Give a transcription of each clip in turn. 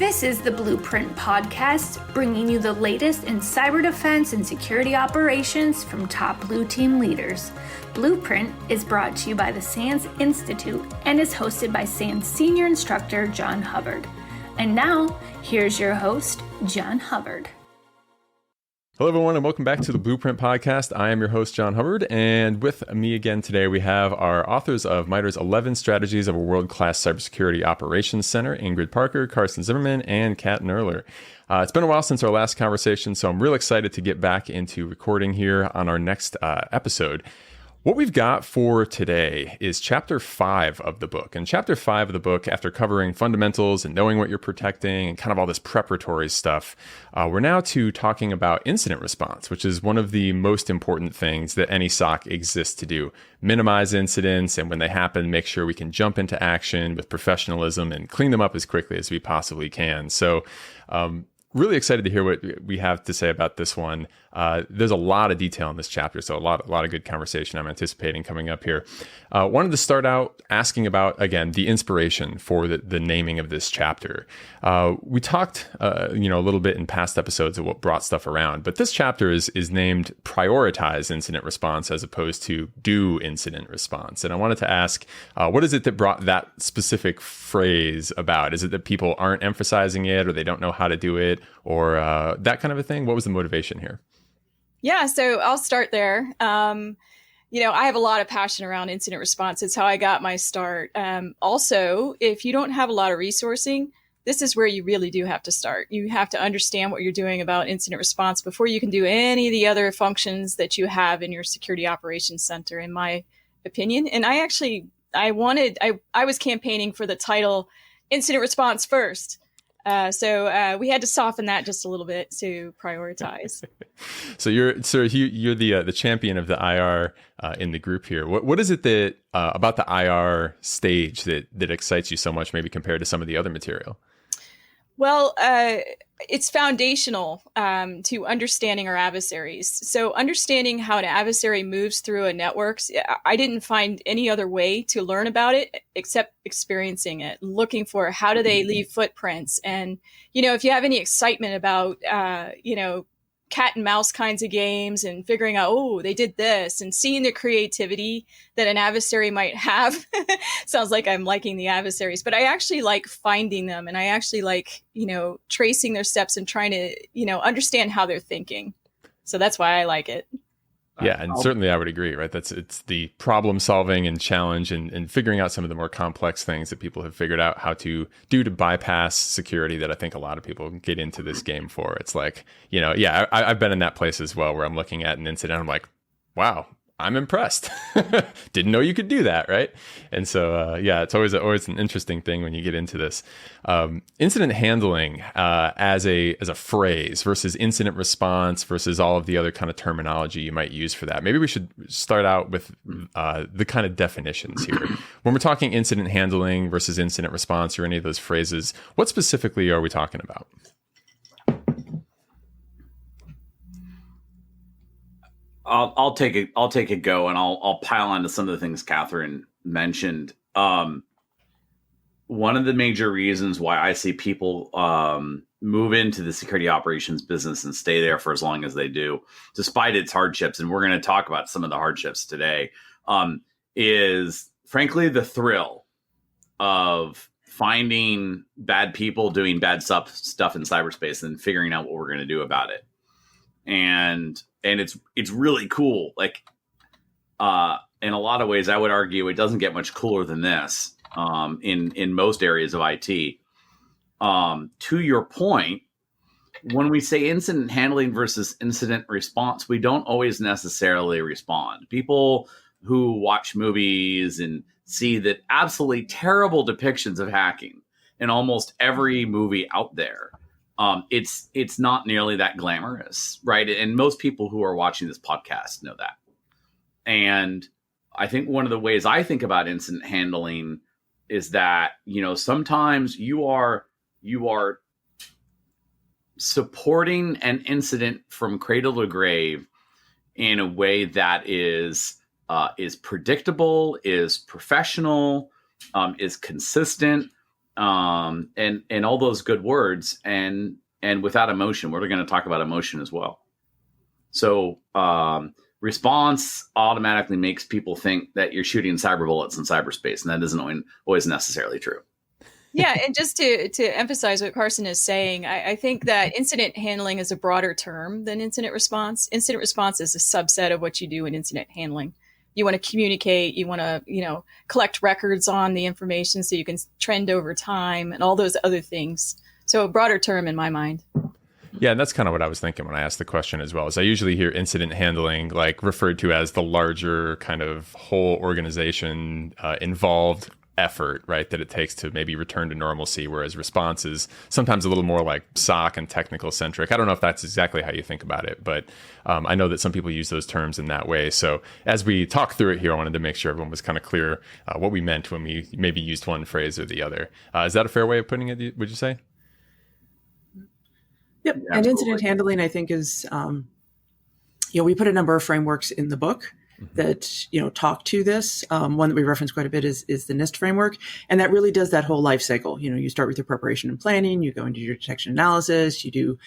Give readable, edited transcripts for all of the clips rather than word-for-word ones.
This is the Blueprint Podcast, bringing you the latest in cyber defense and security operations from top blue team leaders. Blueprint is brought to you by the SANS Institute and is hosted by SANS Senior Instructor John Hubbard. And now, here's your host, John Hubbard. Hello, everyone, and welcome back to the Blueprint Podcast. I am your host, John Hubbard, and with me again today, we have our authors of MITRE's 11 Strategies of a World-Class Cybersecurity Operations Center, Ingrid Parker, Carson Zimmerman, and Kathryn Knerler. It's been a while since our last conversation, so I'm real excited to get back into recording here on our next episode. What we've got for today is Chapter 5 of the book. And Chapter 5 of the book, after covering fundamentals and knowing what you're protecting and kind of all this preparatory stuff, we're now to talking about incident response, which is one of the most important things that any SOC exists to do. Minimize incidents, and when they happen, make sure we can jump into action with professionalism and clean them up as quickly as we possibly can. So, really excited to hear what we have to say about this one. There's a lot of detail in this chapter, so a lot of good conversation I'm anticipating coming up here. Wanted to start out asking about, again, the inspiration for the naming of this chapter. We talked, a little bit in past episodes of what brought stuff around, but this chapter is named Prioritize Incident Response as opposed to Do Incident Response. And I wanted to ask, what is it that brought that specific phrase about? Is it that people aren't emphasizing it, or they don't know how to do it, or that kind of a thing? What was the motivation here? Yeah, so I'll start there. I have a lot of passion around incident response. It's how I got my start. Also, if you don't have a lot of resourcing, this is where you really do have to start. You have to understand what you're doing about incident response before you can do any of the other functions that you have in your security operations center, in my opinion. And I was campaigning for the title Incident Response First. So we had to soften that just a little bit to prioritize. So you're the champion of the IR in the group here. What is it that about the IR stage that excites you so much, maybe compared to some of the other material? Well, it's foundational to understanding our adversaries. So understanding how an adversary moves through a network, I didn't find any other way to learn about it except experiencing it, looking for how do they leave footprints. And, if you have any excitement about, cat and mouse kinds of games and figuring out, oh, they did this, and seeing the creativity that an adversary might have. Sounds like I'm liking the adversaries, but I actually like finding them, and I actually like, tracing their steps and trying to, understand how they're thinking. So that's why I like it. Yeah, and certainly I would agree, right? It's the problem solving and challenge and figuring out some of the more complex things that people have figured out how to do to bypass security that I think a lot of people get into this game for. It's like, I've been in that place as well, where I'm looking at an incident, I'm like, wow, I'm impressed. Didn't know you could do that, right? And so, it's always an interesting thing when you get into this. Incident handling as a phrase versus incident response versus all of the other kind of terminology you might use for that. Maybe we should start out with the kind of definitions here. When we're talking incident handling versus incident response or any of those phrases, what specifically are we talking about? I'll take a go, and I'll pile on to some of the things Kathryn mentioned. One of the major reasons why I see people move into the security operations business and stay there for as long as they do, despite its hardships, and we're going to talk about some of the hardships today, is frankly the thrill of finding bad people doing bad stuff in cyberspace and figuring out what we're going to do about it. And it's really cool. Like, in a lot of ways, I would argue it doesn't get much cooler than this, in most areas of IT. To your point, when we say incident handling versus incident response, we don't always necessarily respond. People who watch movies and see that absolutely terrible depictions of hacking in almost every movie out there, it's not nearly that glamorous, right? And most people who are watching this podcast know that. And I think one of the ways I think about incident handling is that, sometimes you are supporting an incident from cradle to grave in a way that is predictable, is professional, is consistent, and all those good words, and without emotion. We're going to talk about emotion as well. So response automatically makes people think that you're shooting cyber bullets in cyberspace, and that isn't always necessarily true. Yeah, and just to emphasize what Carson is saying, I think that incident handling is a broader term than incident response. Incident response is a subset of what you do in incident handling. You want to communicate, you want to, collect records on the information so you can trend over time and all those other things. So a broader term in my mind. Yeah, and that's kind of what I was thinking when I asked the question as well. Is I usually hear incident handling like referred to as the larger kind of whole organization involved effort, right, that it takes to maybe return to normalcy, whereas response is sometimes a little more like SOC and technical centric. I don't know if that's exactly how you think about it, but I know that some people use those terms in that way. So as we talk through it here, I wanted to make sure everyone was kind of clear what we meant when we maybe used one phrase or the other. Is that a fair way of putting it, would you say? Yep. Yeah, and incident handling, I think, is, we put a number of frameworks in the book that, talk to this. One that we reference quite a bit is the NIST framework. And that really does that whole life cycle. You start with your preparation and planning, you go into your detection analysis, you do,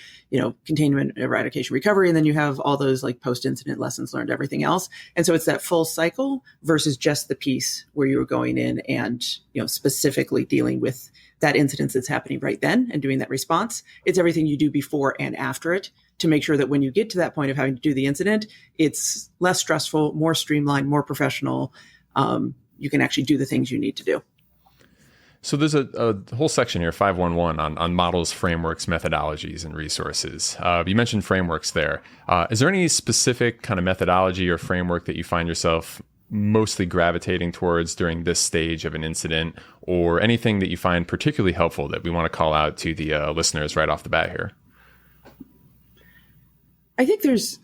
containment, eradication, recovery, and then you have all those like post-incident lessons learned, everything else. And so it's that full cycle versus just the piece where you were going in and, specifically dealing with that incident that's happening right then and doing that response. It's everything you do before and after it to make sure that when you get to that point of having to do the incident, it's less stressful, more streamlined, more professional. You can actually do the things you need to do. So there's a whole section here, 511, on models, frameworks, methodologies, and resources. You mentioned frameworks there. Is there any specific kind of methodology or framework that you find yourself mostly gravitating towards during this stage of an incident, or anything that you find particularly helpful that we want to call out to the listeners right off the bat here? I think there's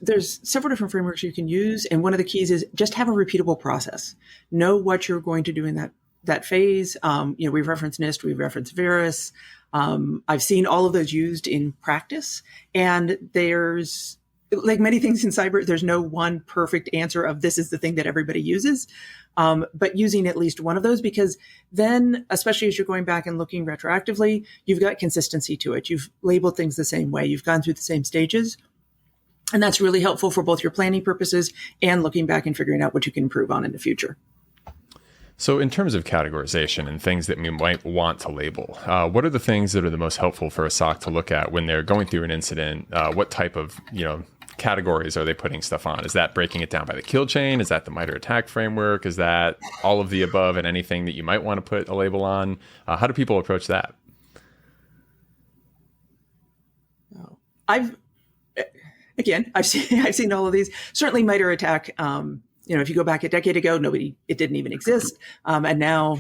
several different frameworks you can use. And one of the keys is just have a repeatable process. Know what you're going to do in that phase. We've referenced NIST, we've referenced Verus. I've seen all of those used in practice. And there's, like many things in cyber, there's no one perfect answer of this is the thing that everybody uses. But using at least one of those, because then, especially as you're going back and looking retroactively, you've got consistency to it. You've labeled things the same way. You've gone through the same stages. And that's really helpful for both your planning purposes and looking back and figuring out what you can improve on in the future. So in terms of categorization and things that we might want to label, what are the things that are the most helpful for a SOC to look at when they're going through an incident? What type of, categories are they putting stuff on? Is that breaking it down by the kill chain? Is that the MITRE attack framework? Is that all of the above and anything that you might want to put a label on? How do people approach that? I've seen all of these. Certainly MITRE attack, if you go back a decade ago, it didn't even exist. And now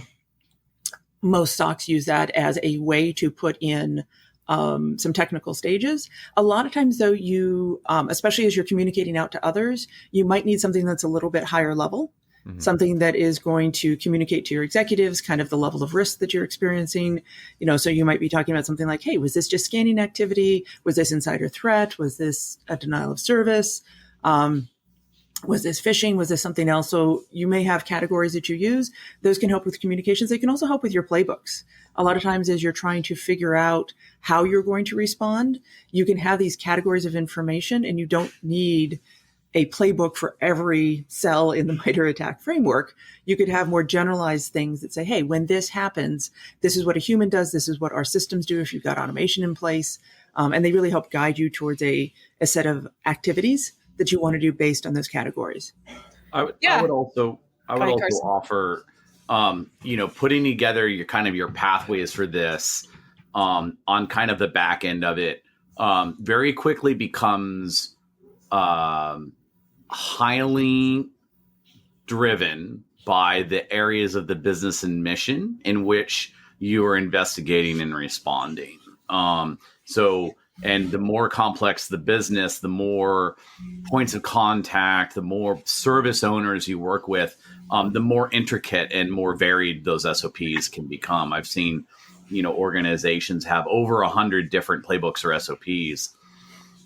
most SOCs use that as a way to put in some technical stages. A lot of times though, you, especially as you're communicating out to others, you might need something that's a little bit higher level. Mm-hmm. Something that is going to communicate to your executives kind of the level of risk that you're experiencing. So you might be talking about something like, hey, was this just scanning activity? Was this insider threat? Was this a denial of service? Was this phishing? Was this something else? So you may have categories that you use. Those can help with communications. They can also help with your playbooks. A lot of times as you're trying to figure out how you're going to respond, you can have these categories of information and you don't need a playbook for every cell in the MITRE attack framework. You could have more generalized things that say, hey, when this happens, this is what a human does. This is what our systems do if you've got automation in place. And they really help guide you towards a set of activities that you want to do based on those categories. I would also offer, putting together your pathways for this on kind of the back end of it very quickly becomes highly driven by the areas of the business and mission in which you are investigating and responding. And the more complex the business, the more points of contact, the more service owners you work with, the more intricate and more varied those SOPs can become. I've seen, organizations have over 100 different playbooks or SOPs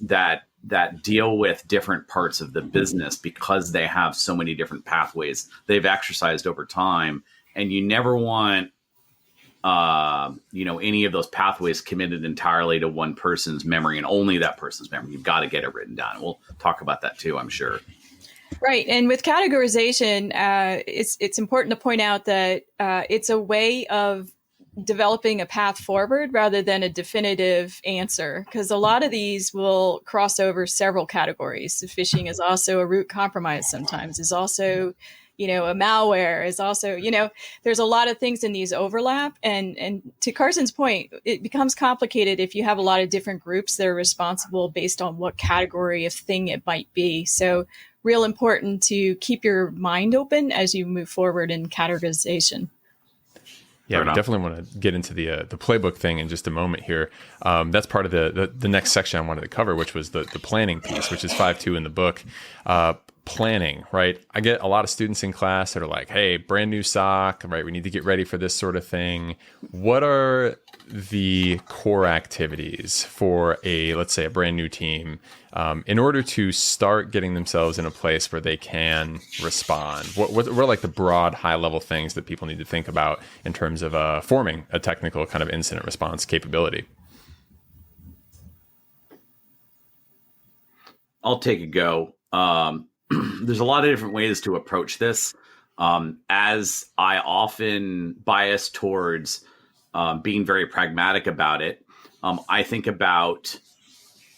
that deal with different parts of the business because they have so many different pathways they've exercised over time. And you never want any of those pathways committed entirely to one person's memory and only that person's memory. You've got to get it written down. We'll talk about that too, I'm sure. Right. And with categorization, it's important to point out that it's a way of developing a path forward rather than a definitive answer, because a lot of these will cross over several categories. So phishing is also a root compromise sometimes, is also, a malware, is also, there's a lot of things in these overlap. And to Carson's point, it becomes complicated if you have a lot of different groups that are responsible based on what category of thing it might be. So real important to keep your mind open as you move forward in categorization. Yeah, we definitely want to get into the playbook thing in just a moment here. That's part of the next section I wanted to cover, which was the planning piece, which is 5.2 in the book. Planning, right? I get a lot of students in class that are like, hey, brand new SOC, right? We need to get ready for this sort of thing. What are the core activities for let's say a brand new team in order to start getting themselves in a place where they can respond? What are like the broad high level things that people need to think about in terms of forming a technical kind of incident response capability? I'll take a go. There's a lot of different ways to approach this. As I often bias towards being very pragmatic about it, I think about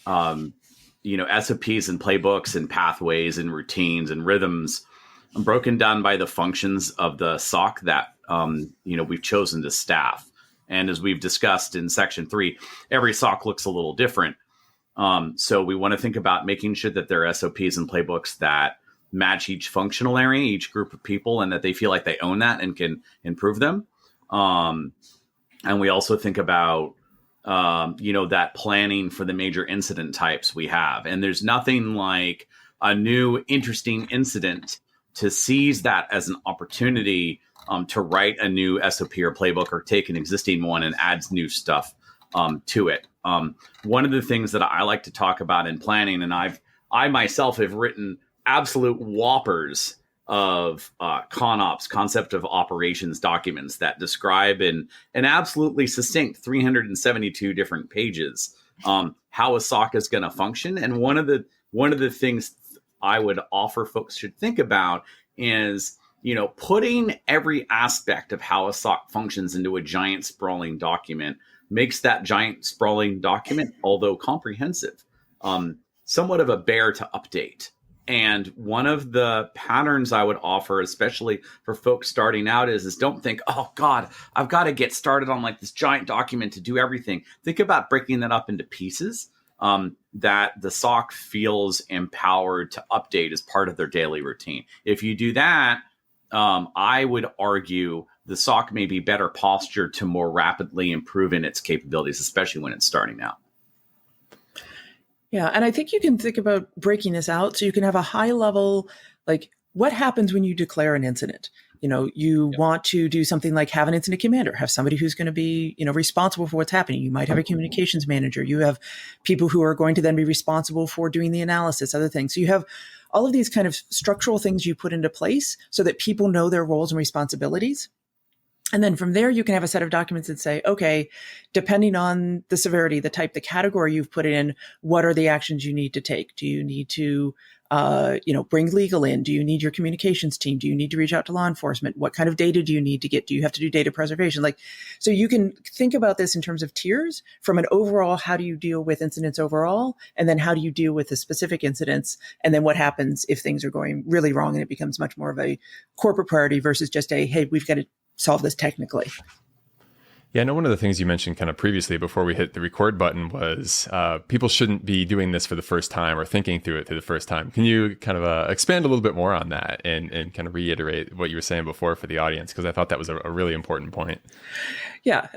SOPs and playbooks and pathways and routines and rhythms broken down by the functions of the SOC that we've chosen to staff. And as we've discussed in section 3, every SOC looks a little different. So we want to think about making sure that there are SOPs and playbooks that match each functional area, each group of people, and that they feel like they own that and can improve them. And we also think about, that planning for the major incident types we have. And there's nothing like a new interesting incident to seize that as an opportunity to write a new SOP or playbook or take an existing one and add new stuff to it. One of the things that I like to talk about in planning, and I myself have written absolute whoppers of ConOps, concept of operations documents that describe in an absolutely succinct 372 different pages how a SOC is going to function. And one of the things I would offer folks should think about is, putting every aspect of how a SOC functions into a giant sprawling document makes that giant sprawling document, although comprehensive, somewhat of a bear to update. And one of the patterns I would offer, especially for folks starting out, is don't think, oh God, I've got to get started on like this giant document to do everything. Think about breaking that up into pieces that the SOC feels empowered to update as part of their daily routine. If you do that, I would argue the SOC may be better postured to more rapidly improve in its capabilities, especially when it's starting out. Yeah. And I think you can think about breaking this out so you can have a high level, like what happens when you declare an incident? You want to do something like have an incident commander, have somebody who's going to be, responsible for what's happening. You might have a communications manager. You have people who are going to then be responsible for doing the analysis, other things. So you have all of these kind of structural things you put into place so that people know their roles and responsibilities. And then from there, you can have a set of documents that say, okay, depending on the severity, the type, the category you've put in, what are the actions you need to take? Do you need to, bring legal in? Do you need your communications team? Do you need to reach out to law enforcement? What kind of data do you need to get? Do you have to do data preservation? So you can think about this in terms of tiers from an overall, how do you deal with incidents overall? And then how do you deal with the specific incidents? And then what happens if things are going really wrong and it becomes much more of a corporate priority versus just hey, we've got to solve this technically. Yeah, I know one of the things you mentioned kind of previously before we hit the record button was people shouldn't be doing this for the first time or thinking through it for the first time. Can you kind of expand a little bit more on that and kind of reiterate what you were saying before for the audience? Because I thought that was a really important point. Yeah,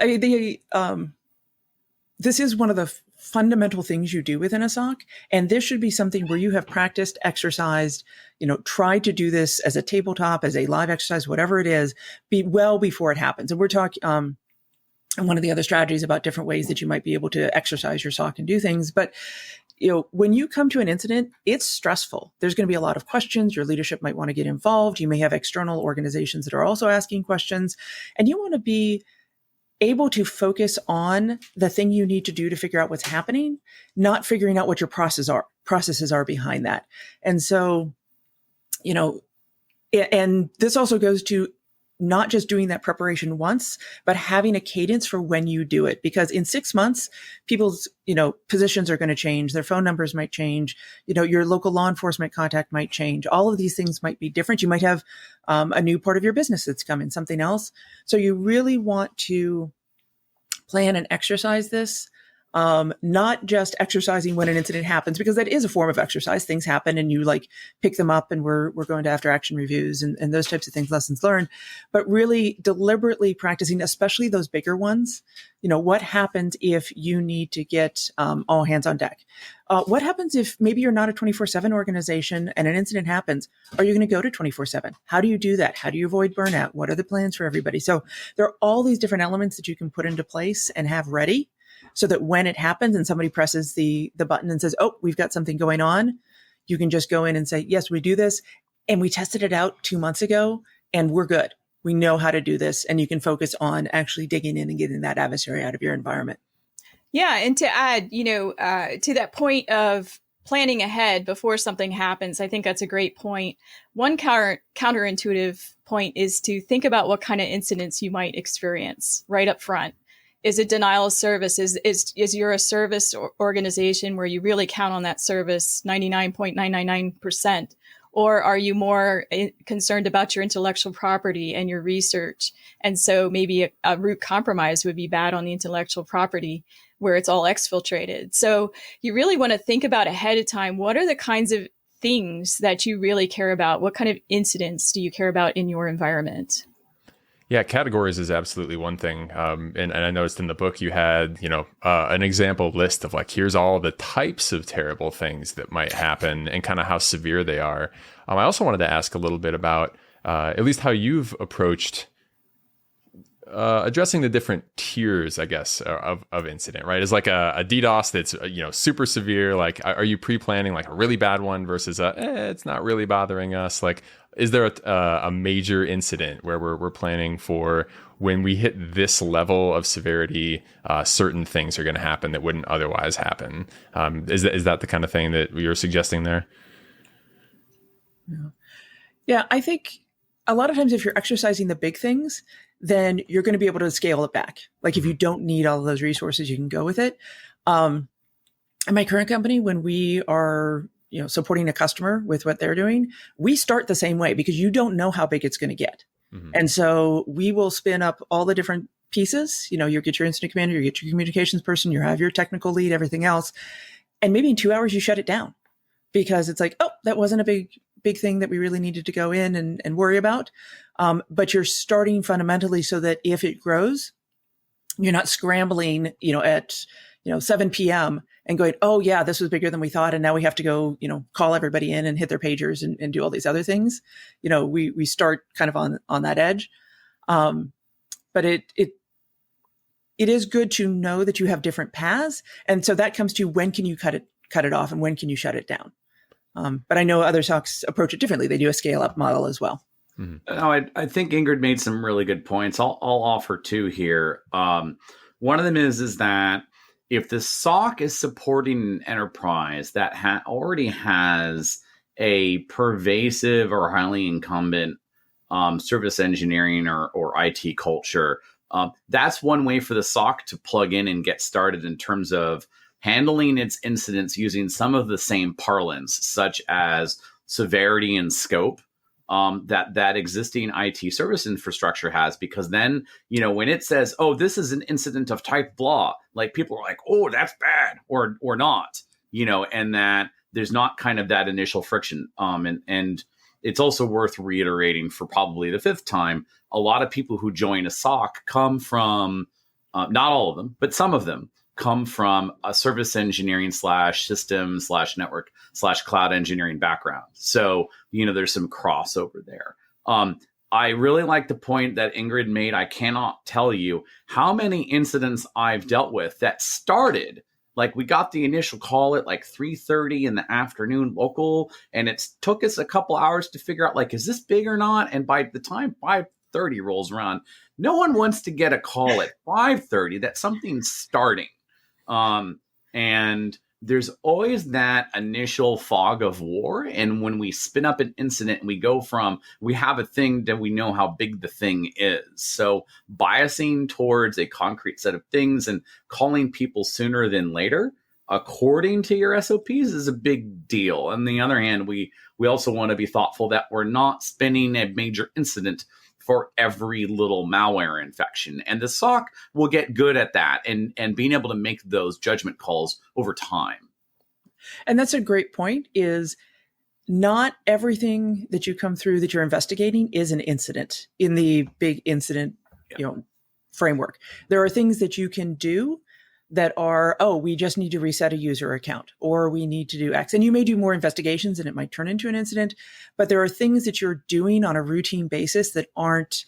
this is one of the fundamental things you do within a SOC. And this should be something where you have practiced, exercised, tried to do this as a tabletop, as a live exercise, whatever it is, well before it happens. And we're talking, and one of the other strategies about different ways that you might be able to exercise your SOC and do things. But, when you come to an incident, it's stressful. There's going to be a lot of questions. Your leadership might want to get involved. You may have external organizations that are also asking questions, and you want to be able to focus on the thing you need to do to figure out what's happening, not figuring out what your processes are behind that. And so, and this also goes to not just doing that preparation once, but having a cadence for when you do it. Because in 6 months, people's, positions are going to change. Their phone numbers might change. Your local law enforcement contact might change. All of these things might be different. You might have a new part of your business that's coming, something else. So you really want to plan and exercise this. Not just exercising when an incident happens, because that is a form of exercise. Things happen and you pick them up, and we're going to after action reviews and those types of things, lessons learned, but really deliberately practicing, especially those bigger ones. What happens if you need to get all hands on deck? What happens if maybe you're not a 24/7 organization and an incident happens? Are you going to go to 24/7? How do you do that? How do you avoid burnout? What are the plans for everybody? So there are all these different elements that you can put into place and have ready, so that when it happens and somebody presses the button and says, oh, we've got something going on, you can just go in and say, yes, we do this. And we tested it out 2 months ago and we're good. We know how to do this. And you can focus on actually digging in and getting that adversary out of your environment. Yeah. And to add, to that point of planning ahead before something happens, I think that's a great point. One counterintuitive point is to think about what kind of incidents you might experience right up front. Is it denial of service? Is you're a service organization where you really count on that service 99.999%? Or are you more concerned about your intellectual property and your research? And so maybe a root compromise would be bad on the intellectual property where it's all exfiltrated. So you really want to think about ahead of time, what are the kinds of things that you really care about? What kind of incidents do you care about in your environment? Yeah, categories is absolutely one thing. And I noticed in the book you had, an example list of here's all the types of terrible things that might happen and kind of how severe they are. I also wanted to ask a little bit about at least how you've approached addressing the different tiers, I guess, of incident, right? Is a DDoS that's, super severe. Are you pre-planning a really bad one versus it's not really bothering us? Is there a major incident where we're planning for when we hit this level of severity, certain things are going to happen that wouldn't otherwise happen? Is that the kind of thing that you're suggesting there? Yeah, I think a lot of times if you're exercising the big things, then you're going to be able to scale it back. If you don't need all of those resources, you can go with it. In my current company, when we are supporting a customer with what they're doing, we start the same way because you don't know how big it's going to get. Mm-hmm. And so we will spin up all the different pieces. You get your incident commander, you get your communications person, you have your technical lead, everything else. And maybe in 2 hours, you shut it down because it's that wasn't a big thing that we really needed to go in and worry about. But you're starting fundamentally so that if it grows, you're not scrambling, at 7 p.m. and going, oh yeah, this was bigger than we thought. And now we have to go, call everybody in and hit their pagers and do all these other things. We start kind of on that edge. But it is good to know that you have different paths. And so that comes to when can you cut it off and when can you shut it down? But I know other SOCs approach it differently. They do a scale up model as well. Mm-hmm. No, I think Ingrid made some really good points. I'll offer two here. One of them is that if the SOC is supporting an enterprise that already has a pervasive or highly incumbent service engineering or IT culture, that's one way for the SOC to plug in and get started in terms of handling its incidents using some of the same parlance, such as severity and scope that existing IT service infrastructure has. Because then, when it says, oh, this is an incident of type blah, people are like, oh, that's bad or not, and that there's not kind of that initial friction. And it's also worth reiterating for probably the fifth time, a lot of people who join a SOC come from, not all of them, but some of them, come from a service engineering /system/network /cloud engineering background. So, there's some crossover there. I really like the point that Ingrid made. I cannot tell you how many incidents I've dealt with that started, we got the initial call at 3:30 in the afternoon local, and it took us a couple hours to figure out, is this big or not? And by 5:30 rolls around, no one wants to get a call at 5:30 that something's starting. And there's always that initial fog of war. And when we spin up an incident and we go from, we have a thing that we know how big the thing is. So biasing towards a concrete set of things and calling people sooner than later, according to your SOPs, is a big deal. On the other hand, we also want to be thoughtful that we're not spinning a major incident for every little malware infection. And the SOC will get good at that and being able to make those judgment calls over time. And that's a great point, is not everything that you come through that you're investigating is an incident in the big incident, framework. There are things that you can do that are, we just need to reset a user account, or we need to do X. And you may do more investigations and it might turn into an incident, but there are things that you're doing on a routine basis that aren't,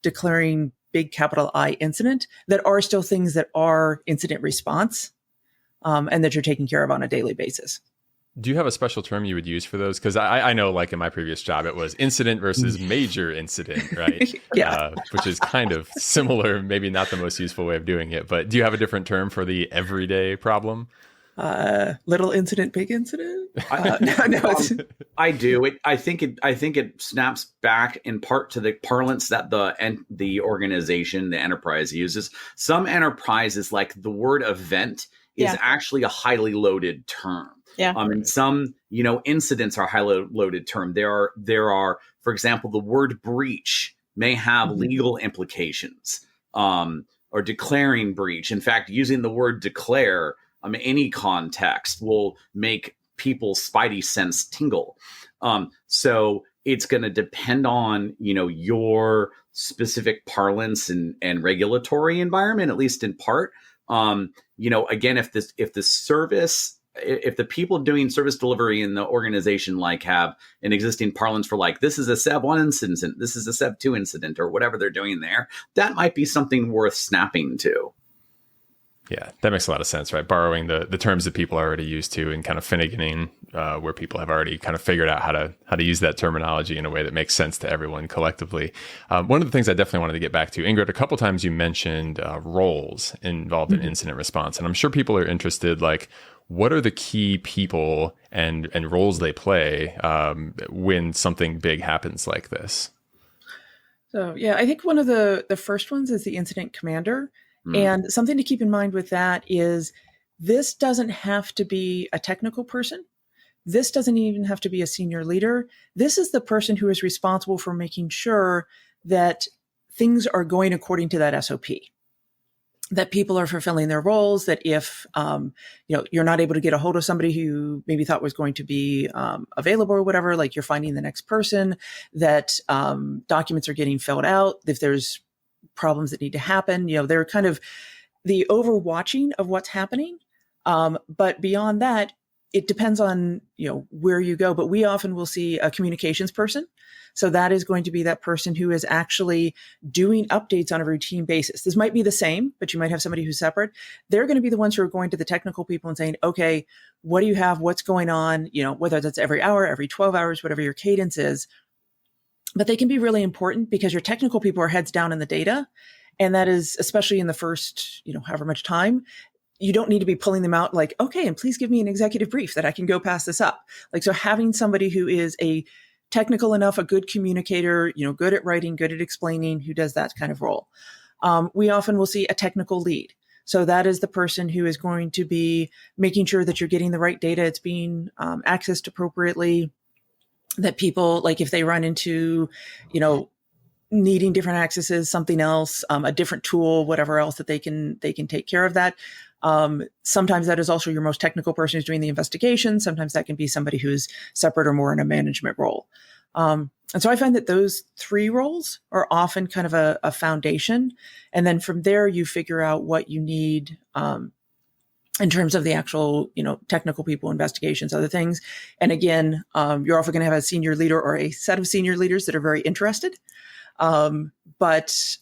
declaring big capital I incident, that are still things that are incident response, and that you're taking care of on a daily basis. Do you have a special term you would use for those? Because I know, like in my previous job, it was incident versus major incident, right? Yeah. Which is kind of similar, maybe not the most useful way of doing it. But do you have a different term for the everyday problem? Little incident, big incident. I do. I think it snaps back in part to the parlance that the organization, the enterprise uses. Some enterprises, like the word event, is actually a highly loaded term. Yeah. And some, incidents are highly loaded term. There are, for example, the word breach may have legal implications, or declaring breach. In fact, using the word declare, any context will make people's spidey sense tingle. So it's going to depend on, your specific parlance and regulatory environment, at least in part. Again, if the people doing service delivery in the organization have an existing parlance for this is a SEV 1 incident, this is a SEV 2 incident, or whatever they're doing there, that might be something worth snapping to. Yeah, that makes a lot of sense, right? Borrowing the terms that people are already used to and kind of finneganing where people have already kind of figured out how to use that terminology in a way that makes sense to everyone collectively. One of the things I definitely wanted to get back to, Ingrid, a couple times you mentioned roles involved in incident response. And I'm sure people are interested, what are the key people and roles they play when something big happens like this? So, I think one of the first ones is the incident commander. And something to keep in mind with that is this doesn't have to be a technical person. This doesn't even have to be a senior leader. This is the person who is responsible for making sure that things are going according to that SOP, that people are fulfilling their roles, that if, you're not able to get a hold of somebody who maybe thought was going to be available or whatever, you're finding the next person, that documents are getting filled out, if there's problems that need to happen, they're kind of the overwatching of what's happening. But beyond that, it depends on, where you go. But we often will see a communications person. So that is going to be that person who is actually doing updates on a routine basis. This might be the same, but you might have somebody who's separate. They're going to be the ones who are going to the technical people and saying, okay, what do you have? What's going on? Whether that's every hour, every 12 hours, whatever your cadence is. But they can be really important because your technical people are heads down in the data. And that is, especially in the first, however much time, you don't need to be pulling them out okay, and please give me an executive brief that I can go pass this up. So having somebody who is a technical enough, a good communicator, good at writing, good at explaining, who does that kind of role. We often will see a technical lead. So that is the person who is going to be making sure that you're getting the right data, it's being accessed appropriately, that people, if they run into, needing different accesses, something else, a different tool, whatever else, that they can take care of that. Sometimes that is also your most technical person who's doing the investigation. Sometimes that can be somebody who's separate or more in a management role. And so I find that those three roles are often kind of a foundation. And then from there, you figure out what you need, in terms of the actual, technical people, investigations, other things. And again, you're often going to have a senior leader or a set of senior leaders that are very interested. But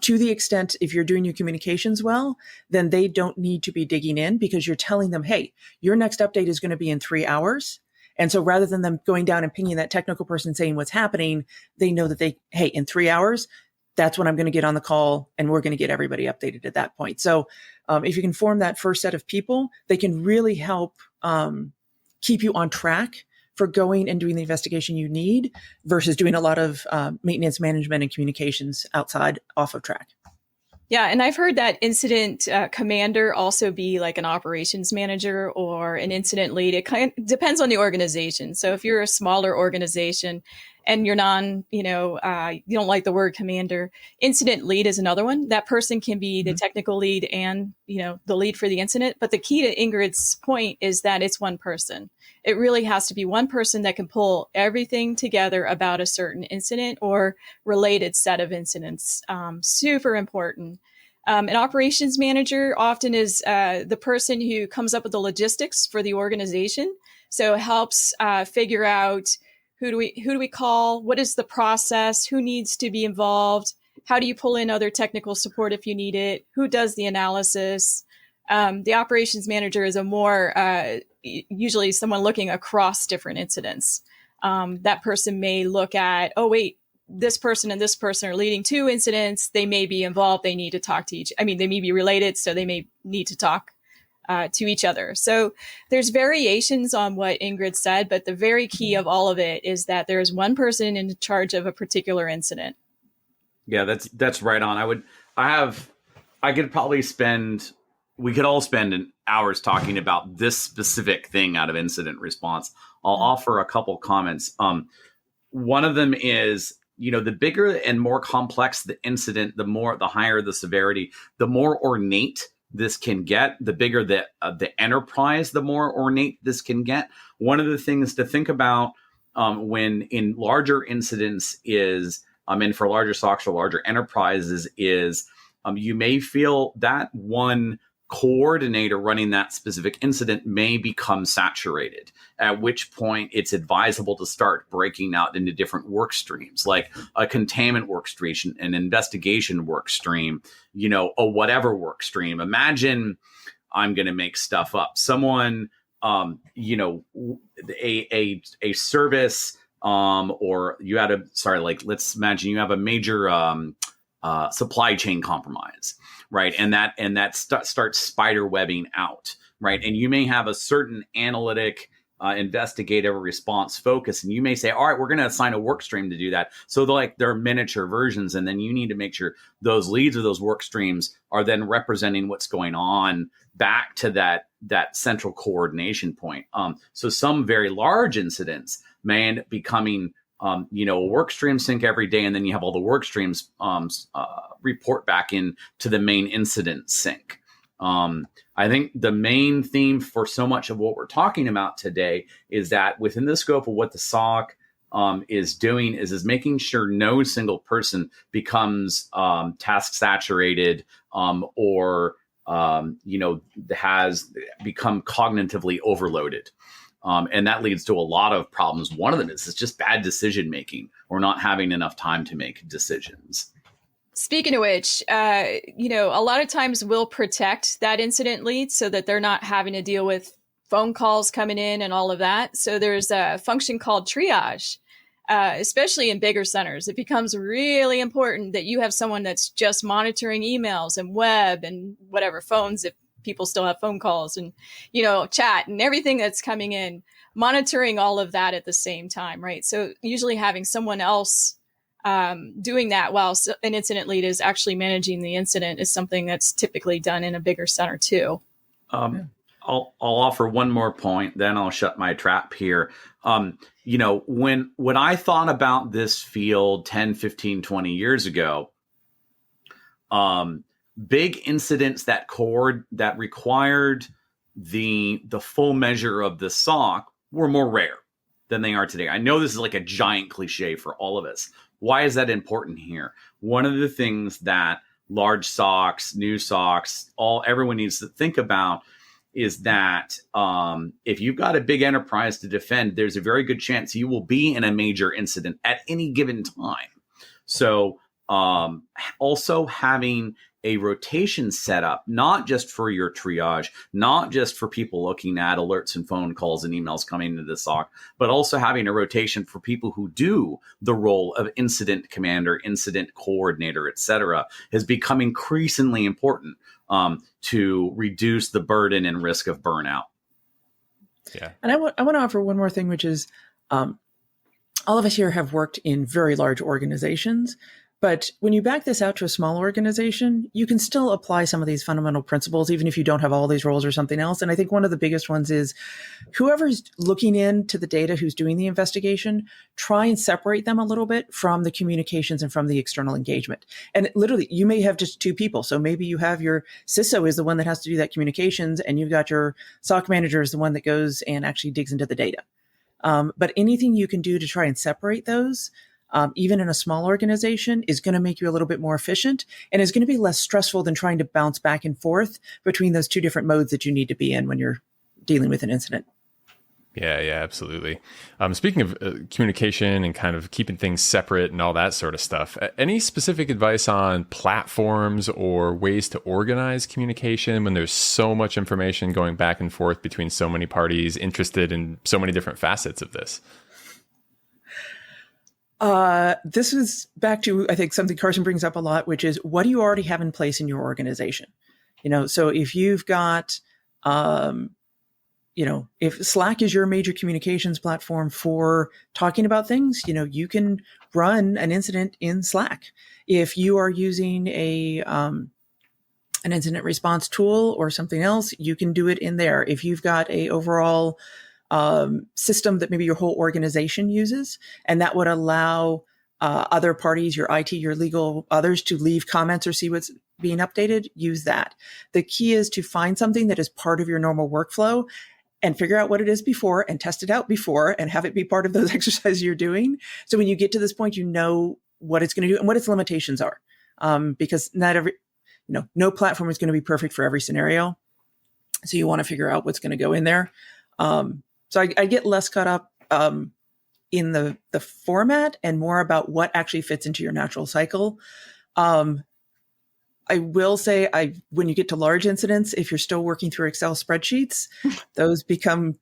to the extent, if you're doing your communications well, then they don't need to be digging in because you're telling them, hey, your next update is going to be in 3 hours. And so rather than them going down and pinging that technical person saying what's happening, they know that hey, in 3 hours, that's when I'm going to get on the call and we're going to get everybody updated at that point. So if you can form that first set of people, they can really help keep you on track for going and doing the investigation you need versus doing a lot of maintenance management and communications off of track. Yeah, and I've heard that incident commander also be like an operations manager or an incident lead. It kind of depends on the organization. So if you're a smaller organization and you're you don't like the word commander, incident lead is another one. That person can be the technical lead and, the lead for the incident. But the key to Ingrid's point is that it's one person. It really has to be one person that can pull everything together about a certain incident or related set of incidents. Super important. An operations manager often is the person who comes up with the logistics for the organization. So it helps figure out who do we call, what is the process, who needs to be involved, how do you pull in other technical support if you need it, who does the analysis. The operations manager is a more usually someone looking across different incidents. That person may look at, this person and this person are leading 2 incidents. They may be involved. They need to talk to they may be related, so they may need to talk to each other. So there's variations on what Ingrid said, but the very key of all of it is that there's one person in charge of a particular incident. Yeah, that's right on. We could all spend hours talking about this specific thing out of incident response. I'll offer a couple comments. One of them is, the bigger and more complex the incident, the higher the severity, the more ornate this can get. The bigger the enterprise, the more ornate this can get. One of the things to think about when in larger incidents is, and for larger SOCs or larger enterprises is, you may feel that one coordinator running that specific incident may become saturated, at which point it's advisable to start breaking out into different work streams, like a containment work stream, an investigation work stream, a whatever work stream. Imagine, I'm going to make stuff up, someone, a service, or you had let's imagine you have a major supply chain compromise, right? And that starts spider webbing out, right? And you may have a certain analytic, investigative response focus, and you may say, all right, we're going to assign a work stream to do that. So they're miniature versions, and then you need to make sure those leads of those work streams are then representing what's going on back to that central coordination point. So some very large incidents may end up becoming a work stream sync every day, and then you have all the work streams report back in to the main incident sync. I think the main theme for so much of what we're talking about today is that within the scope of what the SOC is doing is making sure no single person becomes task saturated or has become cognitively overloaded. And that leads to a lot of problems. One of them is it's just bad decision making or not having enough time to make decisions. Speaking of which, a lot of times we'll protect that incident lead so that they're not having to deal with phone calls coming in and all of that. So there's a function called triage, especially in bigger centers. It becomes really important that you have someone that's just monitoring emails and web and whatever phones, if people still have phone calls and, chat and everything that's coming in, monitoring all of that at the same time, right? So usually having someone else doing that while an incident lead is actually managing the incident is something that's typically done in a bigger center too. I'll offer one more point, then I'll shut my trap here. When I thought about this field 10, 15, 20 years ago, big incidents that required the full measure of the SOC were more rare than they are today. I know this is like a giant cliche for all of us. Why is that important here? One of the things that large SOCs, new SOCs, everyone needs to think about is that if you've got a big enterprise to defend, there's a very good chance you will be in a major incident at any given time. So also having a rotation set up, not just for your triage, not just for people looking at alerts and phone calls and emails coming into the SOC, but also having a rotation for people who do the role of incident commander, incident coordinator, et cetera, has become increasingly important to reduce the burden and risk of burnout. Yeah. And I want to offer one more thing, which is all of us here have worked in very large organizations. But when you back this out to a small organization, you can still apply some of these fundamental principles, even if you don't have all these roles or something else. And I think one of the biggest ones is whoever's looking into the data, who's doing the investigation, try and separate them a little bit from the communications and from the external engagement. And literally, you may have just two people. So maybe you have your CISO is the one that has to do that communications, and you've got your SOC manager is the one that goes and actually digs into the data. But anything you can do to try and separate those, even in a small organization, is going to make you a little bit more efficient and is going to be less stressful than trying to bounce back and forth between those two different modes that you need to be in when you're dealing with an incident. Yeah, absolutely. Speaking of communication and kind of keeping things separate and all that sort of stuff, any specific advice on platforms or ways to organize communication when there's so much information going back and forth between so many parties interested in so many different facets of this? This is back to, I think, something Carson brings up a lot, which is what do you already have in place in your organization? So if you've got, if Slack is your major communications platform for talking about things, you can run an incident in Slack. If you are using an incident response tool or something else, you can do it in there. If you've got a overall system that maybe your whole organization uses, and that would allow other parties, your IT, your legal, others to leave comments or see what's being updated, use that. The key is to find something that is part of your normal workflow and figure out what it is before and test it out before and have it be part of those exercises you're doing. So when you get to this point, you know what it's going to do and what its limitations are. Because not every, no platform is going to be perfect for every scenario. So you want to figure out what's going to go in there. So I get less caught up in the format and more about what actually fits into your natural cycle. I will say, when you get to large incidents, if you're still working through Excel spreadsheets, those become,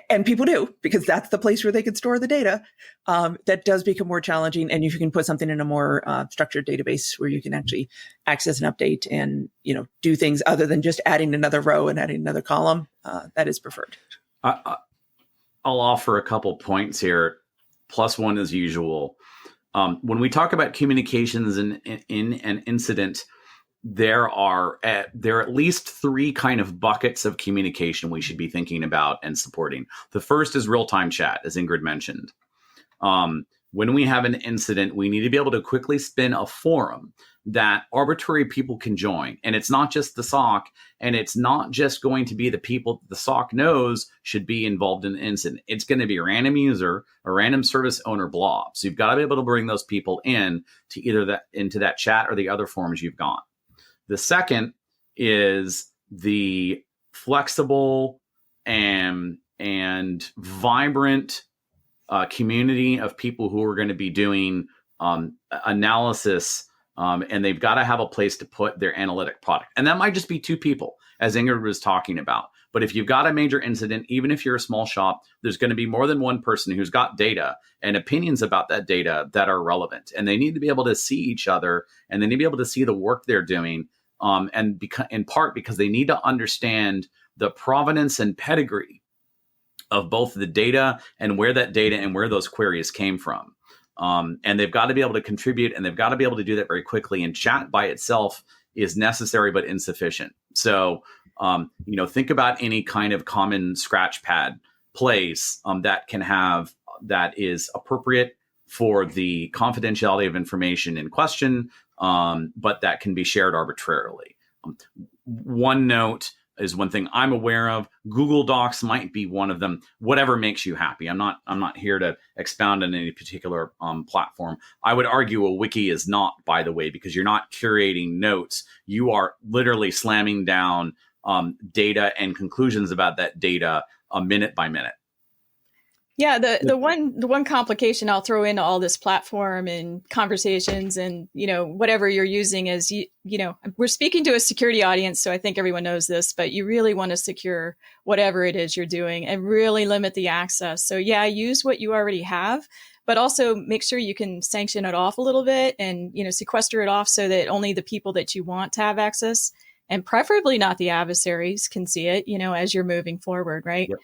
and people do, because that's the place where they can store the data. That does become more challenging. And if you can put something in a more structured database where you can actually access and update and do things other than just adding another row and adding another column, that is preferred. I'll offer a couple points here, plus one as usual. When we talk about communications in an incident, there are at least three kind of buckets of communication we should be thinking about and supporting. The first is real-time chat, as Ingrid mentioned. When we have an incident, we need to be able to quickly spin a forum that arbitrary people can join. And it's not just the SOC, and it's not just going to be the people that the SOC knows should be involved in the incident. It's going to be a random user, a random service owner blob. So you've got to be able to bring those people in to either into that chat or the other forums you've got. The second is the flexible and vibrant community of people who are going to be doing analysis, and they've got to have a place to put their analytic product. And that might just be two people, as Ingrid was talking about. But if you've got a major incident, even if you're a small shop, there's going to be more than one person who's got data and opinions about that data that are relevant. And they need to be able to see each other, and they need to be able to see the work they're doing, in part because they need to understand the provenance and pedigree of both the data and where that data and where those queries came from. And they've got to be able to contribute, and they've got to be able to do that very quickly. And chat by itself is necessary but insufficient. So, think about any kind of common scratch pad place that is appropriate for the confidentiality of information in question, but that can be shared arbitrarily. OneNote is one thing I'm aware of. Google Docs might be one of them. Whatever makes you happy. I'm not here to expound on any particular platform. I would argue a wiki is not, by the way, because you're not curating notes. You are literally slamming down data and conclusions about that data minute by minute. Yeah, the one complication I'll throw into all this platform and conversations and, whatever you're using is, we're speaking to a security audience, so I think everyone knows this, but you really want to secure whatever it is you're doing and really limit the access. So yeah, use what you already have, but also make sure you can sanction it off a little bit and, sequester it off so that only the people that you want to have access, and preferably not the adversaries, can see it, as you're moving forward, right? Yep.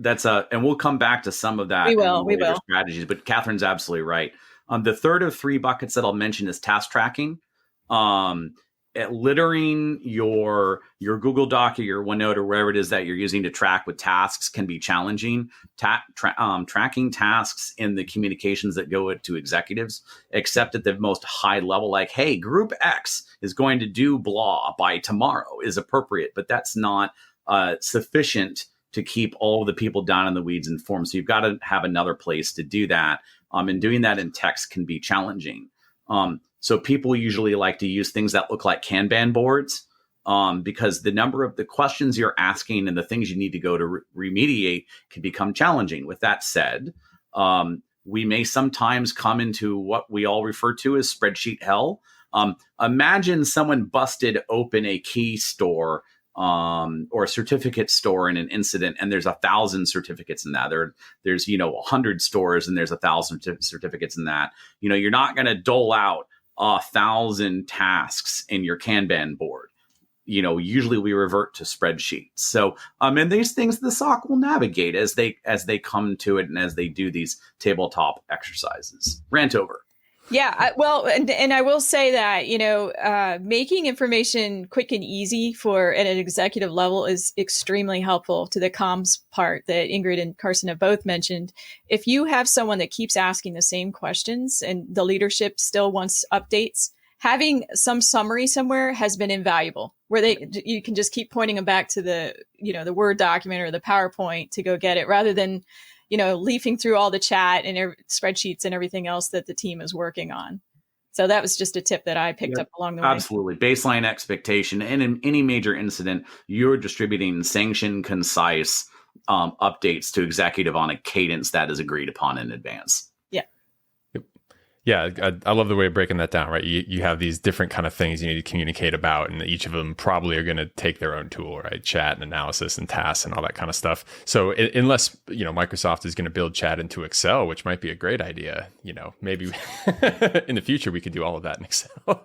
That's and we'll come back to some of that. We will. Strategies, but Kathryn's absolutely right. The third of three buckets that I'll mention is task tracking. Littering your Google Doc or your OneNote or wherever it is that you're using to track with tasks can be challenging. Tracking tasks in the communications that go to executives, except at the most high level, like, hey, group X is going to do blah by tomorrow, is appropriate, but that's not sufficient to keep all of the people down in the weeds informed. So you've got to have another place to do that. And doing that in text can be challenging. So people usually like to use things that look like Kanban boards because the number of the questions you're asking and the things you need to go to remediate can become challenging. With that said, we may sometimes come into what we all refer to as spreadsheet hell. Imagine someone busted open a key store or a certificate store in an incident, and there's 1,000 certificates in that. There's 100 stores, and there's 1,000 certificates in that. You're not going to dole out 1,000 tasks in your Kanban board. Usually we revert to spreadsheets. So, and these things the SOC will navigate as they come to it and as they do these tabletop exercises. Rant over. Yeah, well, and I will say that, making information quick and easy at an executive level is extremely helpful to the comms part that Ingrid and Carson have both mentioned. If you have someone that keeps asking the same questions and the leadership still wants updates, having some summary somewhere has been invaluable, where you can just keep pointing them back to the Word document or the PowerPoint to go get it, rather than leafing through all the chat and spreadsheets and everything else that the team is working on. So that was just a tip that I picked up along the way. Absolutely. Baseline expectation. And in any major incident, you're distributing sanctioned, concise updates to executive on a cadence that is agreed upon in advance. Yeah, I love the way of breaking that down, right? You have these different kind of things you need to communicate about, and each of them probably are going to take their own tool, right? Chat and analysis and tasks and all that kind of stuff. So unless, Microsoft is going to build chat into Excel, which might be a great idea, maybe in the future we could do all of that in Excel.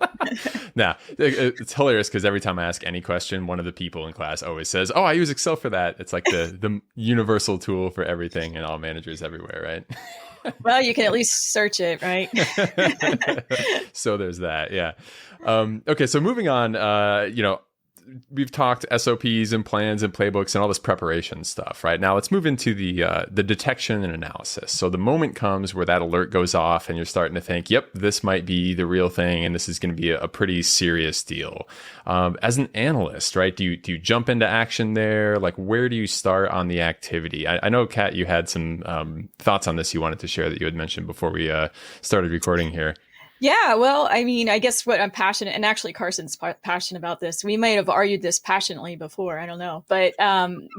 Nah, it's hilarious because every time I ask any question, one of the people in class always says, oh, I use Excel for that. It's like the universal tool for everything and all managers everywhere, right? Well, you can at least search it, right? So there's that. Yeah. Okay. So moving on, we've talked SOPs and plans and playbooks and all this preparation stuff, right? Now let's move into the detection and analysis. So the moment comes where that alert goes off and you're starting to think, yep, this might be the real thing. And this is going to be a pretty serious deal. As an analyst, right? Do you jump into action there? Like, where do you start on the activity? I know, Kat, you had some thoughts on this you wanted to share that you had mentioned before we started recording here. Yeah, well, I mean, I guess what I'm passionate, and actually Carson's passionate about this. We might have argued this passionately before, I don't know. But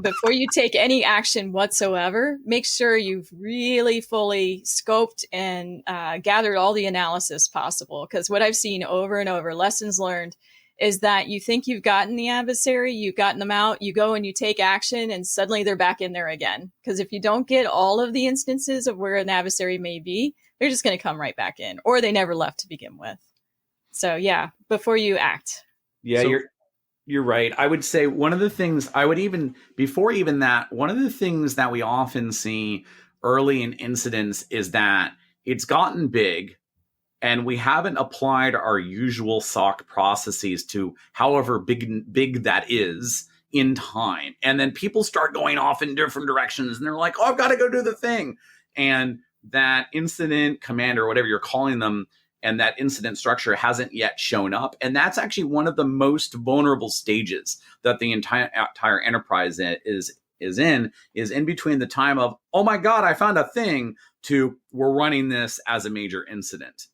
before you take any action whatsoever, make sure you've really fully scoped and gathered all the analysis possible. Because what I've seen over and over, lessons learned, is that you think you've gotten the adversary, you've gotten them out, you go and you take action, and suddenly they're back in there again. Because if you don't get all of the instances of where an adversary may be, they're just going to come right back in, or they never left to begin with. So yeah, before you act. Yeah, you're right. I would say one of the things one of the things that we often see early in incidents is that it's gotten big and we haven't applied our usual SOC processes to however big that is in time. And then people start going off in different directions and they're like, oh, I've got to go do the thing. And that incident commander, whatever you're calling them, and that incident structure hasn't yet shown up. And that's actually one of the most vulnerable stages that the entire enterprise is in between the time of, oh my God, I found a thing, to we're running this as a major incident.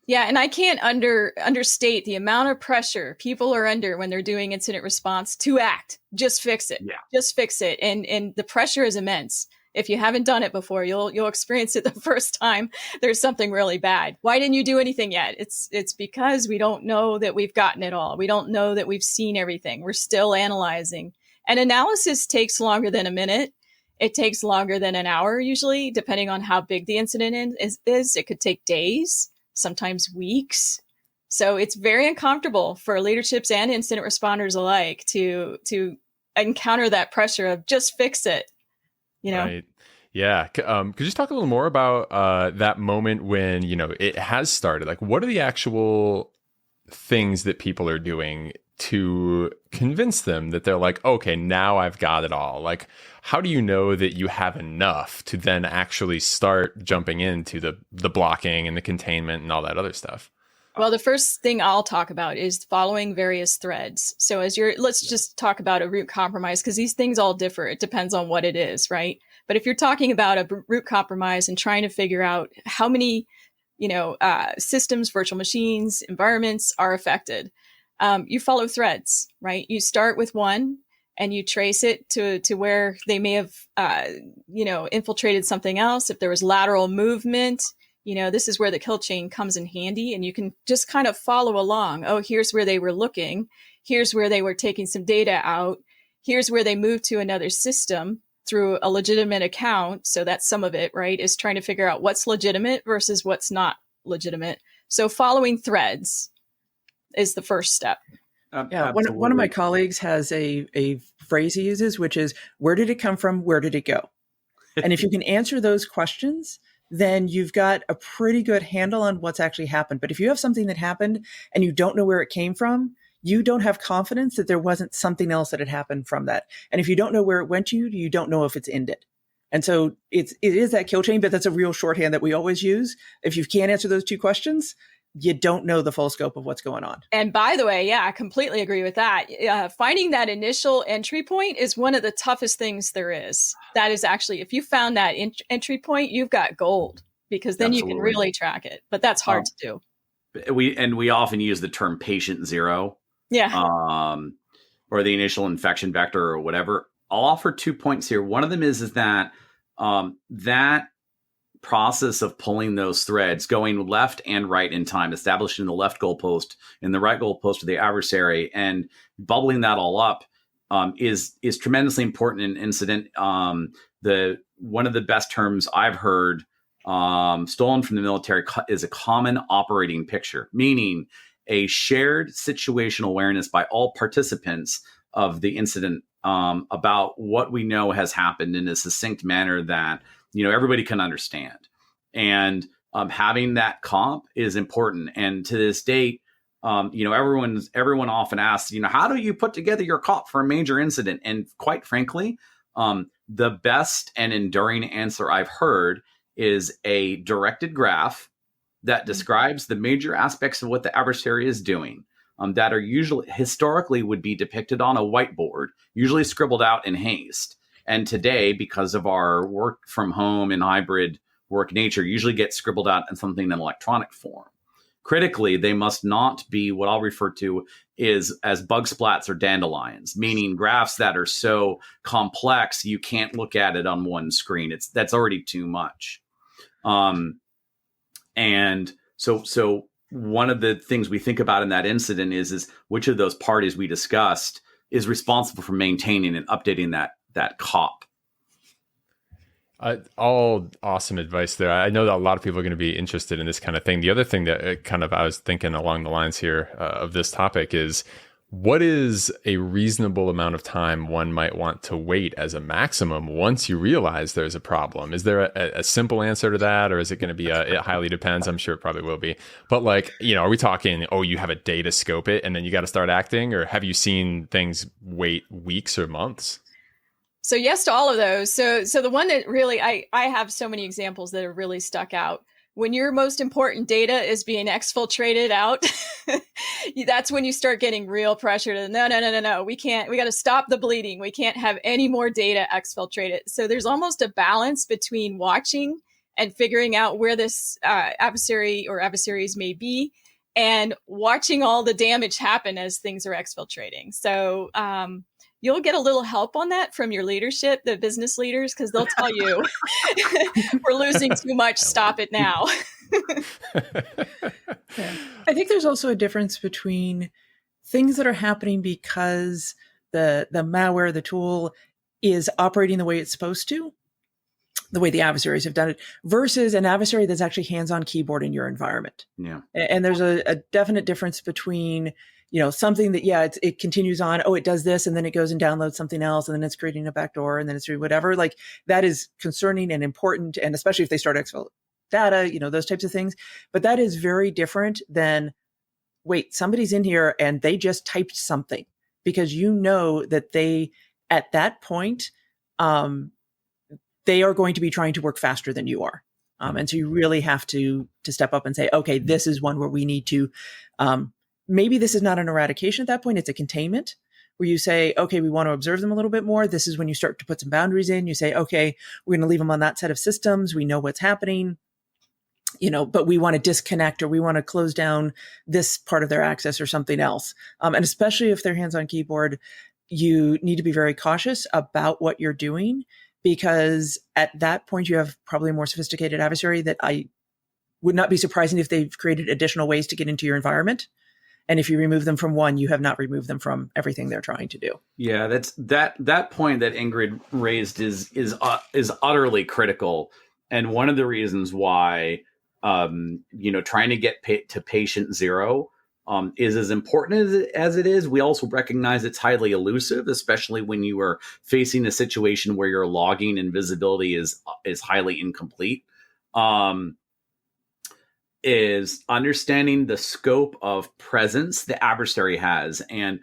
Yeah, and I can't understate the amount of pressure people are under when they're doing incident response to act. Just fix it. Yeah. Just fix it. And the pressure is immense. If you haven't done it before, you'll experience it the first time there's something really bad. Why didn't you do anything yet? It's because we don't know that we've gotten it all. We don't know that we've seen everything. We're still analyzing. And analysis takes longer than a minute. It takes longer than an hour, usually, depending on how big the incident is. It could take days, sometimes weeks. So it's very uncomfortable for leaderships and incident responders alike to encounter that pressure of just fix it. Right. Yeah. Could you just talk a little more about that moment when, it has started? Like, what are the actual things that people are doing to convince them that they're like, okay, now I've got it all? Like, how do you know that you have enough to then actually start jumping into the blocking and the containment and all that other stuff? Well, the first thing I'll talk about is following various threads. So let's just talk about a root compromise, because these things all differ. It depends on what it is, right? But if you're talking about a root compromise and trying to figure out how many, systems, virtual machines, environments are affected, you follow threads, right? You start with one and you trace it to where they may have, infiltrated something else. If there was lateral movement, this is where the kill chain comes in handy, and you can just kind of follow along. Oh, here's where they were looking. Here's where they were taking some data out. Here's where they moved to another system through a legitimate account. So that's some of it, right? Is trying to figure out what's legitimate versus what's not legitimate. So following threads is the first step. Yeah, one of my colleagues has a phrase he uses, which is, where did it come from? Where did it go? And if you can answer those questions, then you've got a pretty good handle on what's actually happened. But if you have something that happened and you don't know where it came from, you don't have confidence that there wasn't something else that had happened from that. And if you don't know where it went to, you don't know if it's ended. And so it is that kill chain, but that's a real shorthand that we always use. If you can't answer those two questions, you don't know the full scope of what's going on. And by the way, yeah, I completely agree with that. Finding that initial entry point is one of the toughest things there is. That is actually, if you found that entry point, you've got gold, because then you can really track it. But that's hard to do. We often use the term patient zero. Yeah. Or the initial infection vector or whatever. I'll offer 2 points here. One of them is that that process of pulling those threads, going left and right in time, establishing the left goalpost and the right goalpost of the adversary, and bubbling that all up is tremendously important in incident. One of the best terms I've heard stolen from the military is a common operating picture, meaning a shared situational awareness by all participants of the incident about what we know has happened in a succinct manner that everybody can understand. And having that comp is important. And to this date, everyone often asks, how do you put together your comp for a major incident? And quite frankly, the best and enduring answer I've heard is a directed graph that describes the major aspects of what the adversary is doing, that are usually historically would be depicted on a whiteboard, usually scribbled out in haste. And today, because of our work from home and hybrid work nature, usually gets scribbled out in something in electronic form. Critically, they must not be what I'll refer to as bug splats or dandelions, meaning graphs that are so complex you can't look at it on one screen. That's already too much. And so one of the things we think about in that incident is which of those parties we discussed is responsible for maintaining and updating that COP. All awesome advice there. I know that a lot of people are going to be interested in this kind of thing. The other thing that I was thinking along the lines here of this topic is, what is a reasonable amount of time one might want to wait as a maximum once you realize there's a problem? Is there a simple answer to that, or is it going to be it highly depends? I'm sure it probably will be. But are we talking, you have a day to scope it and then you got to start acting, or have you seen things wait weeks or months? So yes to all of those. So the one that really, I have so many examples that have really stuck out. When your most important data is being exfiltrated out, that's when you start getting real pressure to no. We got to stop the bleeding. We can't have any more data exfiltrated. So there's almost a balance between watching and figuring out where this adversary or adversaries may be, and watching all the damage happen as things are exfiltrating. So you'll get a little help on that from your leadership, the business leaders, because they'll tell you we're losing too much. Stop it now. Yeah. I think there's also a difference between things that are happening because the malware, the tool is operating the way it's supposed to, the way the adversaries have done it, versus an adversary that's actually hands-on keyboard in your environment. Yeah. And there's a definite difference between, something that, it continues on. Oh, it does this. And then it goes and downloads something else. And then it's creating a backdoor and then it's doing whatever. Like that is concerning and important. And especially if they start exfil data, those types of things. But that is very different than, wait, somebody's in here and they just typed something, because that they, at that point, they are going to be trying to work faster than you are. And so you really have to step up and say, okay, this is one where we need to, maybe this is not an eradication at that point, it's a containment, where you say, okay, we want to observe them a little bit more. This is when you start to put some boundaries in. You say, okay, we're going to leave them on that set of systems. We know what's happening, but we want to disconnect, or we want to close down this part of their access or something else. And especially if they're hands-on keyboard, you need to be very cautious about what you're doing, because at that point you have probably a more sophisticated adversary that I would not be surprising if they've created additional ways to get into your environment. And if you remove them from one, you have not removed them from everything they're trying to do. Yeah, that point that Ingrid raised is utterly critical, and one of the reasons why trying to get to patient zero is as important as it is. We also recognize it's highly elusive, especially when you are facing a situation where your logging and visibility is highly incomplete. Is understanding the scope of presence the adversary has. And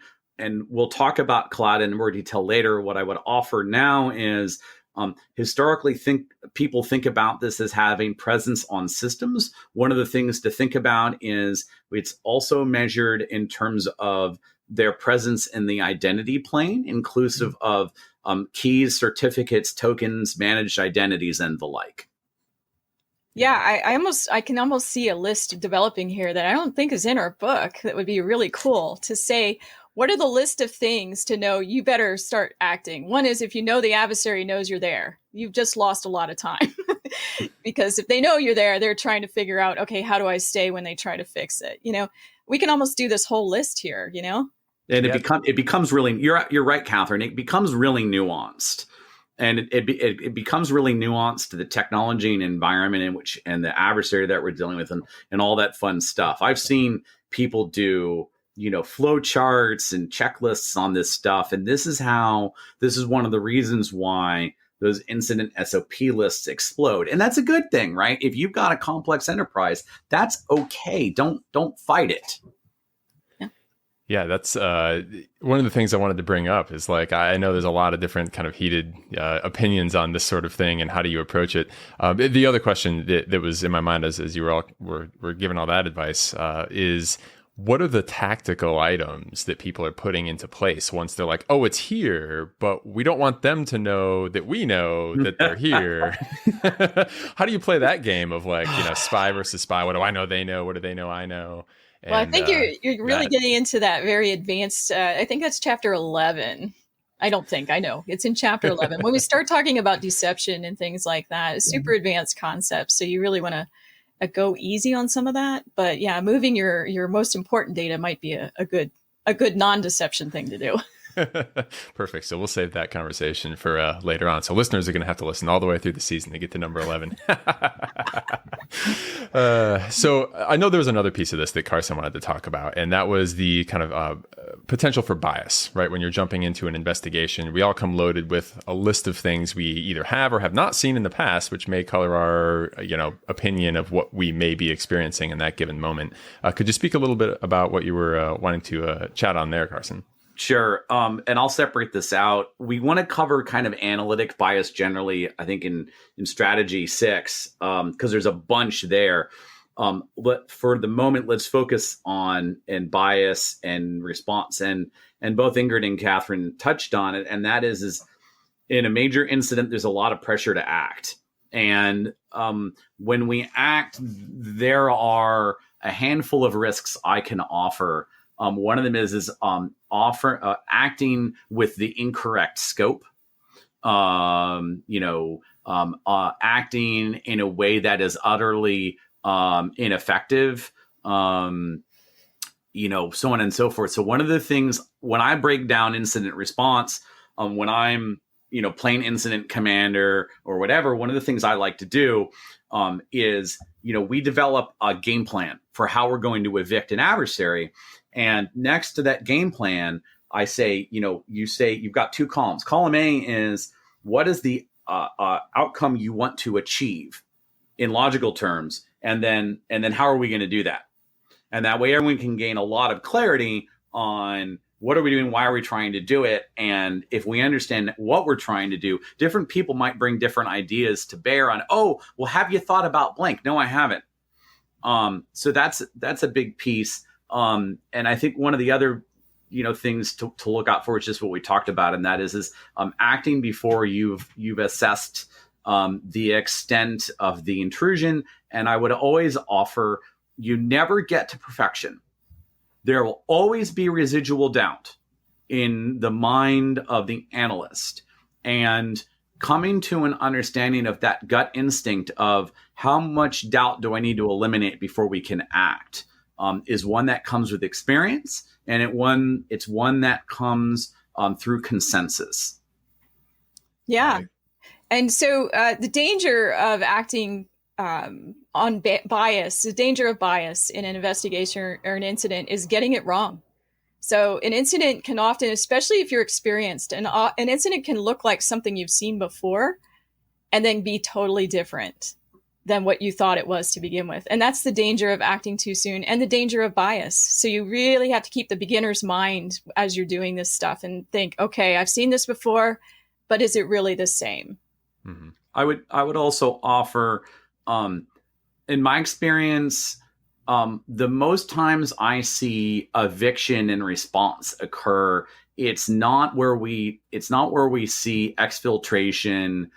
we'll talk about cloud in more detail later. What I would offer now is historically people think about this as having presence on systems. One of the things to think about is it's also measured in terms of their presence in the identity plane, inclusive of keys, certificates, tokens, managed identities, and the like. Yeah, I can almost see a list developing here that I don't think is in our book. That would be really cool to say, what are the list of things to know you better start acting? One is, if you know the adversary knows you're there, you've just lost a lot of time. Because if they know you're there, they're trying to figure out, okay, how do I stay when they try to fix it? We can almost do this whole list here, And it becomes really, you're right, Kathryn, it becomes really nuanced. And it becomes really nuanced to the technology and environment in which, and the adversary that we're dealing with, and all that fun stuff. I've seen people do, flow charts and checklists on this stuff. And this is one of the reasons why those incident SOP lists explode. And that's a good thing, right? If you've got a complex enterprise, that's okay. Don't fight it. Yeah, that's one of the things I wanted to bring up is, like, I know there's a lot of different kind of heated opinions on this sort of thing and how do you approach it. The other question that was in my mind as you were giving all that advice is, what are the tactical items that people are putting into place once they're like, oh, it's here, but we don't want them to know that we know that they're here? How do you play that game of, like, spy versus spy? What do I know they know? What do they know I know? Well, I think you're really getting into that very advanced. I think that's chapter 11. I know it's in chapter 11. When we start talking about deception and things like that, it's super advanced concepts. So you really want to go easy on some of that. But yeah, moving your most important data might be a good non-deception thing to do. Perfect. So we'll save that conversation for later on. So listeners are going to have to listen all the way through the season to get to number 11. So I know there was another piece of this that Carson wanted to talk about, and that was the kind of potential for bias, right? When you're jumping into an investigation, we all come loaded with a list of things we either have or have not seen in the past, which may color our, opinion of what we may be experiencing in that given moment. Could you speak a little bit about what you were wanting to chat on there, Carson? Sure. And I'll separate this out. We want to cover kind of analytic bias generally, I think, in strategy 6, because there's a bunch there. But for the moment, let's focus on bias and response. And both Ingrid and Kathryn touched on it. And that is in a major incident, there's a lot of pressure to act. And when we act, there are a handful of risks I can offer One of them is acting with the incorrect scope. Acting in a way that is utterly ineffective. So on and so forth. So one of the things when I break down incident response, when I'm plain incident commander or whatever, one of the things I like to do is we develop a game plan for how we're going to evict an adversary. And next to that game plan, I say, you say you've got two columns. Column A is what is the outcome you want to achieve in logical terms, and then how are we going to do that? And that way, everyone can gain a lot of clarity on what are we doing, why are we trying to do it, and if we understand what we're trying to do, different people might bring different ideas to bear on. Oh, well, have you thought about blank? No, I haven't. So that's a big piece. And I think one of the other things to look out for is just what we talked about, and that is acting before you've assessed the extent of the intrusion. And I would always offer, you never get to perfection. There will always be residual doubt in the mind of the analyst, and coming to an understanding of that gut instinct of how much doubt do I need to eliminate before we can act is one that comes with experience, and it's one that comes through consensus. Yeah. And so the danger of acting on bias, the danger of bias in an investigation or an incident is getting it wrong. So an incident can often, especially if you're experienced, an incident can look like something you've seen before and then be totally different than what you thought it was to begin with. And that's the danger of acting too soon and the danger of bias. So you really have to keep the beginner's mind as you're doing this stuff and think, okay, I've seen this before, but is it really the same? Mm-hmm. I would also offer, in my experience, the most times I see eviction and response occur, it's not where we see exfiltration,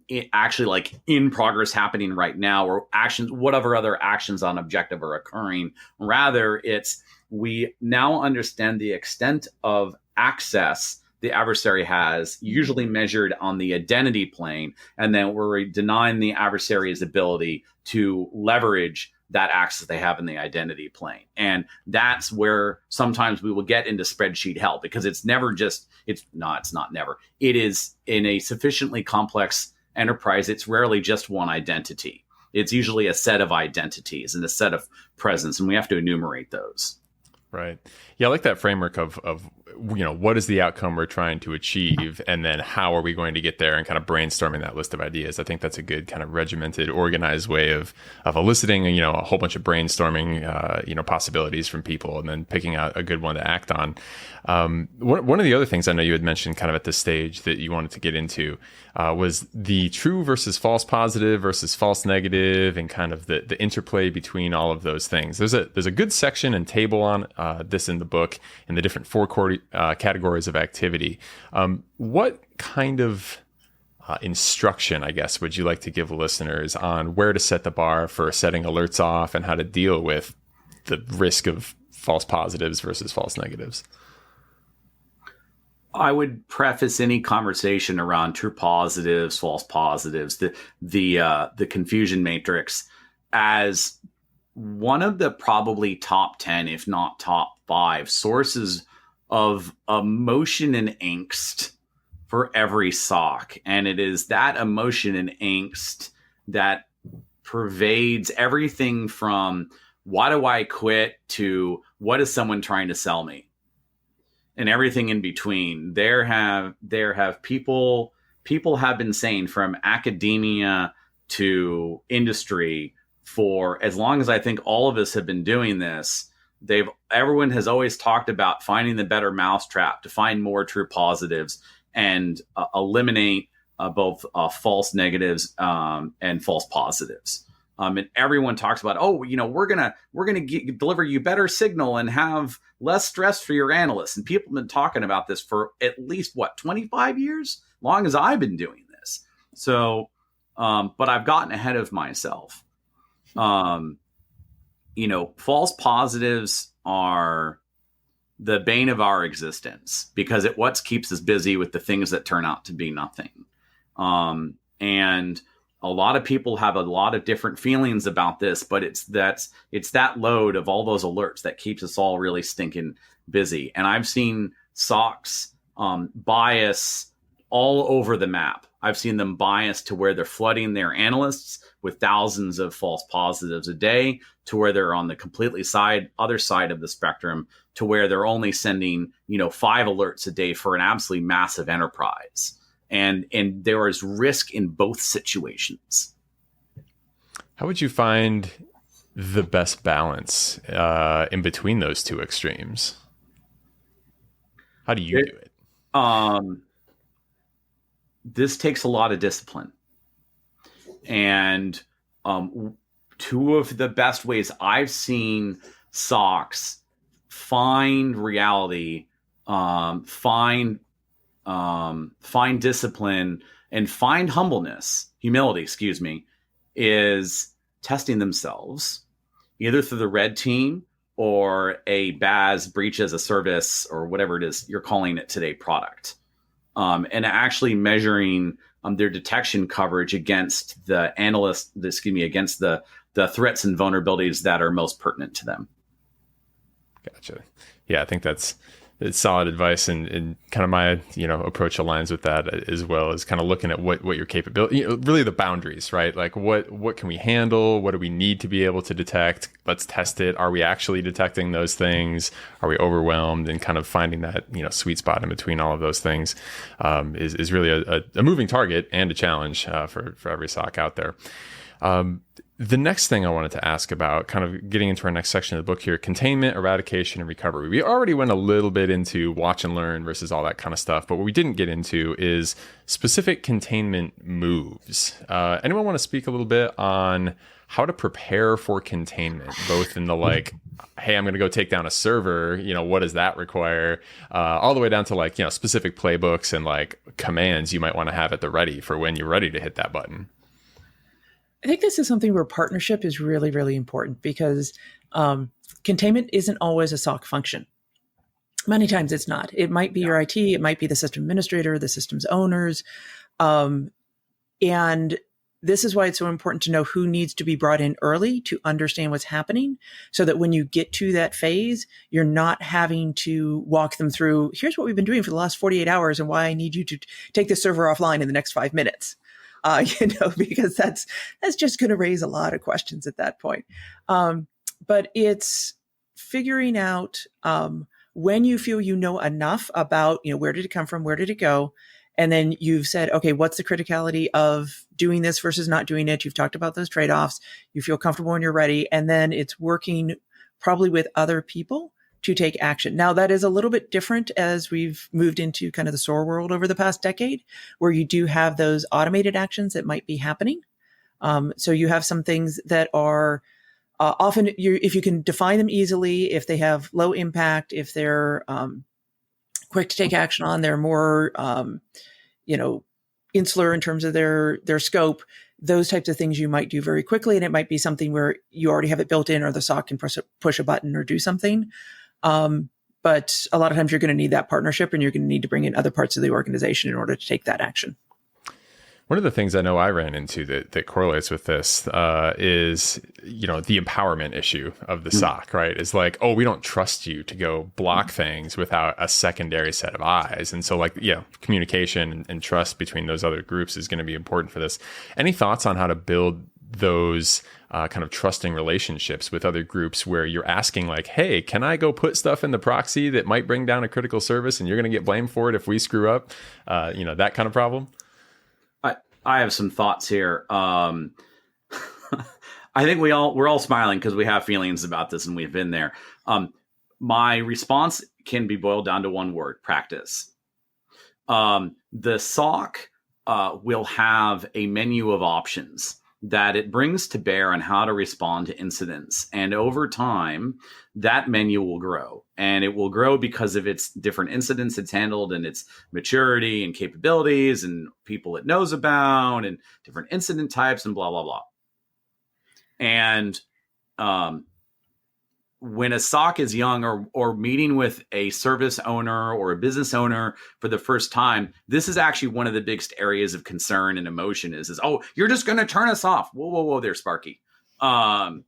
it actually like in progress happening right now, or actions, whatever other actions on objective are occurring. Rather, it's we now understand the extent of access the adversary has, usually measured on the identity plane, and then we're denying the adversary's ability to leverage that access they have in the identity plane. And that's where sometimes we will get into spreadsheet hell, because it's never just, it's not never. It is in a sufficiently complex enterprise, it's rarely just one identity. It's usually a set of identities and a set of presence, and we have to enumerate those. Right. Yeah, I like that framework of what is the outcome we're trying to achieve, and then how are we going to get there, and kind of brainstorming that list of ideas. I think that's a good kind of regimented, organized way of eliciting a whole bunch of brainstorming possibilities from people, and then picking out a good one to act on. One of the other things I know you had mentioned kind of at this stage that you wanted to get into was the true versus false positive versus false negative, and kind of the interplay between all of those things. There's a good section and table on this in the book, in the different four categories of activity. What kind of instruction, I guess, would you like to give listeners on where to set the bar for setting alerts off, and how to deal with the risk of false positives versus false negatives? I would preface any conversation around true positives, false positives, the confusion matrix, as one of the probably top 10, if not top 5 sources of emotion and angst for every SOC. And it is that emotion and angst that pervades everything from why do I quit to what is someone trying to sell me, and everything in between. There have people have been saying, from academia to industry, for as long as I think all of us have been doing this, everyone has always talked about finding the better mousetrap to find more true positives and eliminate both false negatives and false positives. And everyone talks about, we're gonna deliver you better signal and have less stress for your analysts. And people have been talking about this for at least 25 years, long as I've been doing this. So, but I've gotten ahead of myself. False positives are the bane of our existence, because it what keeps us busy with the things that turn out to be nothing. And a lot of people have a lot of different feelings about this, but it's that load of all those alerts that keeps us all really stinking busy. And I've seen SOCs bias all over the map. I've seen them bias to where they're flooding their analysts with thousands of false positives a day, to where they're on the completely other side of the spectrum, to where they're only sending 5 alerts a day for an absolutely massive enterprise. And there is risk in both situations. How would you find the best balance in between those two extremes? How do you do it? This takes a lot of discipline. And two of the best ways I've seen SOCs find reality, find discipline, and find humility, is testing themselves either through the red team or a BAS, breach as a service, or whatever it is you're calling it today, product. And actually measuring their detection coverage against the against the threats and vulnerabilities that are most pertinent to them. Gotcha. Yeah, I think it's solid advice, and kind of my approach aligns with that as well, as kind of looking at what your capability, really the boundaries, right? Like what can we handle? What do we need to be able to detect? Let's test it. Are we actually detecting those things? Are we overwhelmed? And kind of finding that sweet spot in between all of those things is really a moving target and a challenge for every SOC out there. The next thing I wanted to ask about, kind of getting into our next section of the book here, containment, eradication, and recovery. We already went a little bit into watch and learn versus all that kind of stuff, but what we didn't get into is specific containment moves. Anyone want to speak a little bit on how to prepare for containment, both in the hey, I'm going to go take down a server, what does that require? All the way down to specific playbooks and commands you might want to have at the ready for when you're ready to hit that button. I think this is something where partnership is really, really important, because containment isn't always a SOC function. Many times it's not. It might be your IT, it might be the system administrator, the system's owners. And this is why it's so important to know who needs to be brought in early to understand what's happening, so that when you get to that phase, you're not having to walk them through, here's what we've been doing for the last 48 hours and why I need you to take the server offline in the next 5 minutes. Because that's just going to raise a lot of questions at that point. But it's figuring out when you feel enough about, where did it come from? Where did it go? And then you've said, okay, what's the criticality of doing this versus not doing it? You've talked about those trade-offs. You feel comfortable when you're ready. And then it's working probably with other people to take action. Now, that is a little bit different as we've moved into kind of the SOAR world over the past decade, where you do have those automated actions that might be happening. So you have some things that are often, if you can define them easily, if they have low impact, if they're quick to take action on, they're more, insular in terms of their scope, those types of things you might do very quickly. And it might be something where you already have it built in, or the SOC can push a button or do something. But a lot of times you're going to need that partnership, and you're going to need to bring in other parts of the organization in order to take that action. One of the things I know I ran into that correlates with this is, the empowerment issue of the SOC, right? Is we don't trust you to go block things without a secondary set of eyes. And so communication and trust between those other groups is going to be important for this. Any thoughts on how to build those kind of trusting relationships with other groups, where you're asking hey, can I go put stuff in the proxy that might bring down a critical service and you're going to get blamed for it if we screw up, that kind of problem? I have some thoughts here. I think we're all smiling because we have feelings about this and we've been there. My response can be boiled down to one word: practice. The SOC will have a menu of options that it brings to bear on how to respond to incidents. And over time, that menu will grow. And it will grow because of its different incidents it's handled, and its maturity and capabilities and people it knows about and different incident types and blah, blah, blah. And when a SOC is young or meeting with a service owner or a business owner for the first time, this is actually one of the biggest areas of concern and emotion is, oh, you're just going to turn us off. Whoa there, Sparky. Don't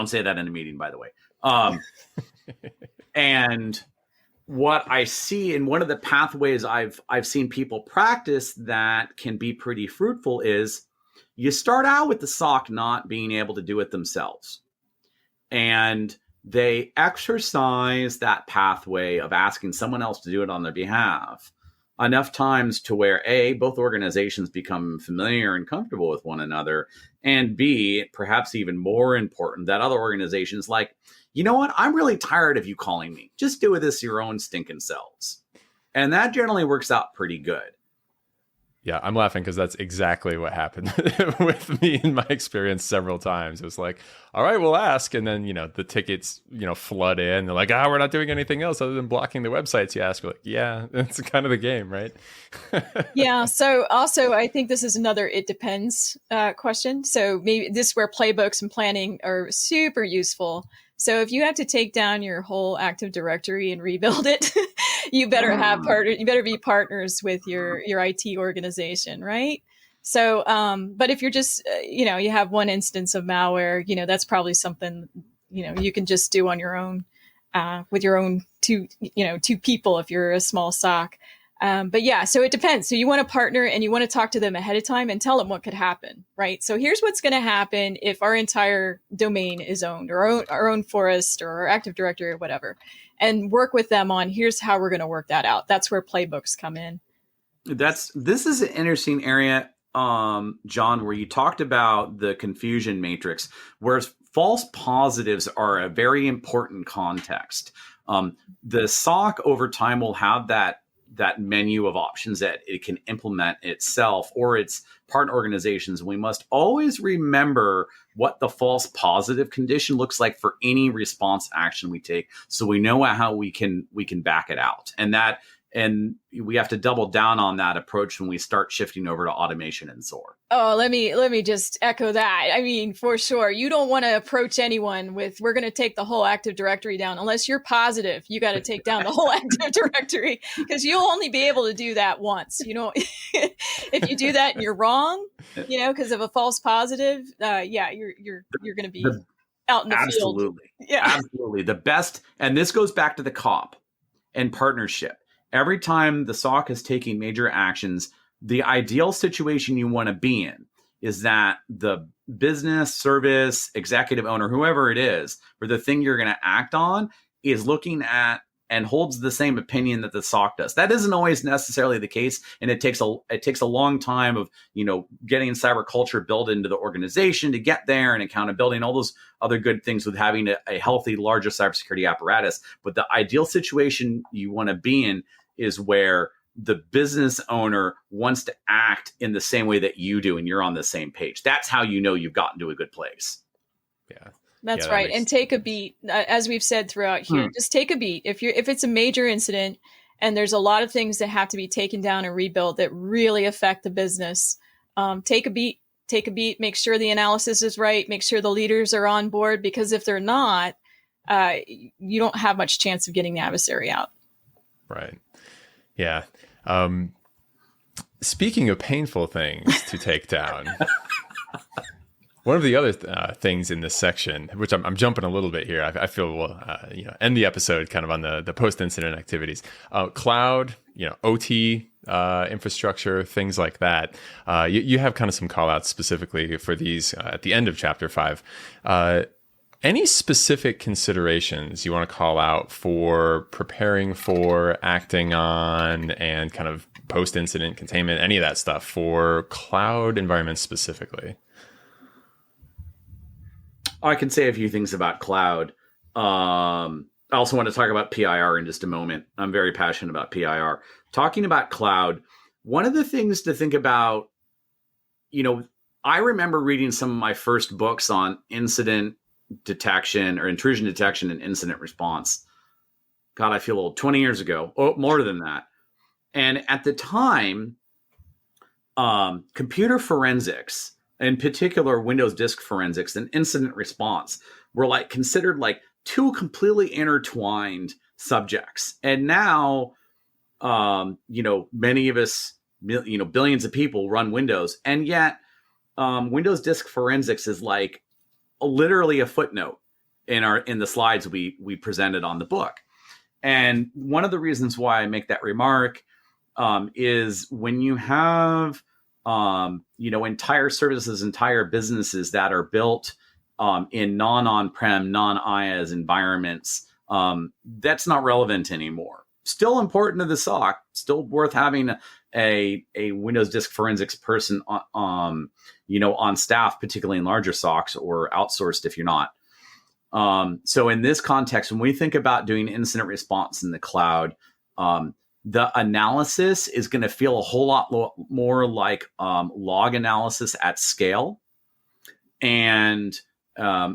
say that in a meeting, by the way. And what I see in one of the pathways I've seen people practice that can be pretty fruitful is you start out with the SOC not being able to do it themselves. And they exercise that pathway of asking someone else to do it on their behalf enough times to where A, both organizations become familiar and comfortable with one another, and B, perhaps even more important, that other organizations like, you know what, I'm really tired of you calling me. Just do this your own stinking selves. And that generally works out pretty good. Yeah, I'm laughing because that's exactly what happened with me in my experience several times. It was like, all right, we'll ask. And then, the tickets, flood in. They're like, we're not doing anything else other than blocking the websites you ask. We're like, yeah, that's kind of the game, right? Yeah. So also, I think this is another it depends question. So maybe this is where playbooks and planning are super useful. So if you have to take down your whole Active Directory and rebuild it, you better have you better be partners with your IT organization, right? So, but if you're just, you have one instance of malware, that's probably something, you can just do on your own, with your own two people if you're a small SOC. But yeah, so it depends. So you want to partner and you want to talk to them ahead of time and tell them what could happen, right? So here's what's going to happen if our entire domain is owned, or our own forest or our Active Directory or whatever, and work with them on here's how we're going to work that out. That's where playbooks come in. This is an interesting area, John, where you talked about the confusion matrix, where false positives are a very important context. The SOC over time will have that menu of options that it can implement itself or its partner organizations. We must always remember what the false positive condition looks like for any response action we take, so we know how we can back it out. And we have to double down on that approach when we start shifting over to automation and SOAR. Oh, let me just echo that. I mean, for sure, you don't want to approach anyone with, we're going to take the whole Active Directory down. Unless you're positive, you got to take down the whole Active Directory, because you'll only be able to do that once. If you do that and you're wrong, because of a false positive, you're going to be out in the field. Absolutely. Yeah, absolutely. The best, and this goes back to the COP and partnership. Every time the SOC is taking major actions, the ideal situation you want to be in is that the business, service, executive owner, whoever it is, or the thing you're going to act on is looking at and holds the same opinion that the SOC does. That isn't always necessarily the case, and it takes a long time of getting cyber culture built into the organization to get there, and accountability and all those other good things with having a healthy, larger cybersecurity apparatus. But the ideal situation you want to be in is where the business owner wants to act in the same way that you do, and you're on the same page. That's how you've gotten to a good place. Yeah. That's right. And take a beat, as we've said throughout here, just take a beat. If it's a major incident and there's a lot of things that have to be taken down and rebuilt that really affect the business, take a beat, make sure the analysis is right, make sure the leaders are on board, because if they're not, you don't have much chance of getting the adversary out. Right. Yeah. Speaking of painful things to take down, one of the other things in this section, which I'm jumping a little bit here, I feel we'll end the episode kind of on the post-incident activities. Cloud, OT infrastructure, things like that. You have kind of some call-outs specifically for these at the end of Chapter 5. Any specific considerations you want to call out for preparing for, acting on, and kind of post-incident containment, any of that stuff for cloud environments specifically? I can say a few things about cloud. I also want to talk about PIR in just a moment. I'm very passionate about PIR. Talking about cloud, one of the things to think about, I remember reading some of my first books on incident detection or intrusion detection and incident response. God, I feel old. 20 years ago, more than that. And at the time, computer forensics, in particular Windows disk forensics and incident response, were considered two completely intertwined subjects. And now, many of us, billions of people run Windows, and yet Windows disk forensics is like literally a footnote in the slides we presented on the book. And one of the reasons why I make that remark is when you have entire services, entire businesses that are built in non-on-prem, non-IaaS environments, that's not relevant anymore. Still important to the SOC, still worth having a Windows disk forensics person on staff, particularly in larger SOCs, or outsourced if you're not. So in this context, when we think about doing incident response in the cloud, the analysis is going to feel a whole lot more like log analysis at scale. And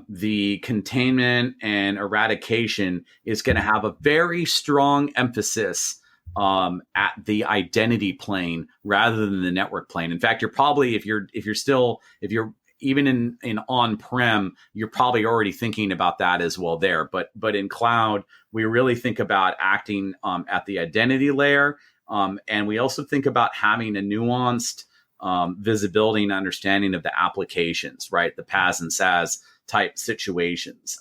the containment and eradication is going to have a very strong emphasis at the identity plane rather than the network plane. In fact, you're probably, if you're even in on-prem, you're probably already thinking about that as well there. But in cloud, we really think about acting at the identity layer. And we also think about having a nuanced visibility and understanding of the applications, right? The PaaS and SaaS type situations.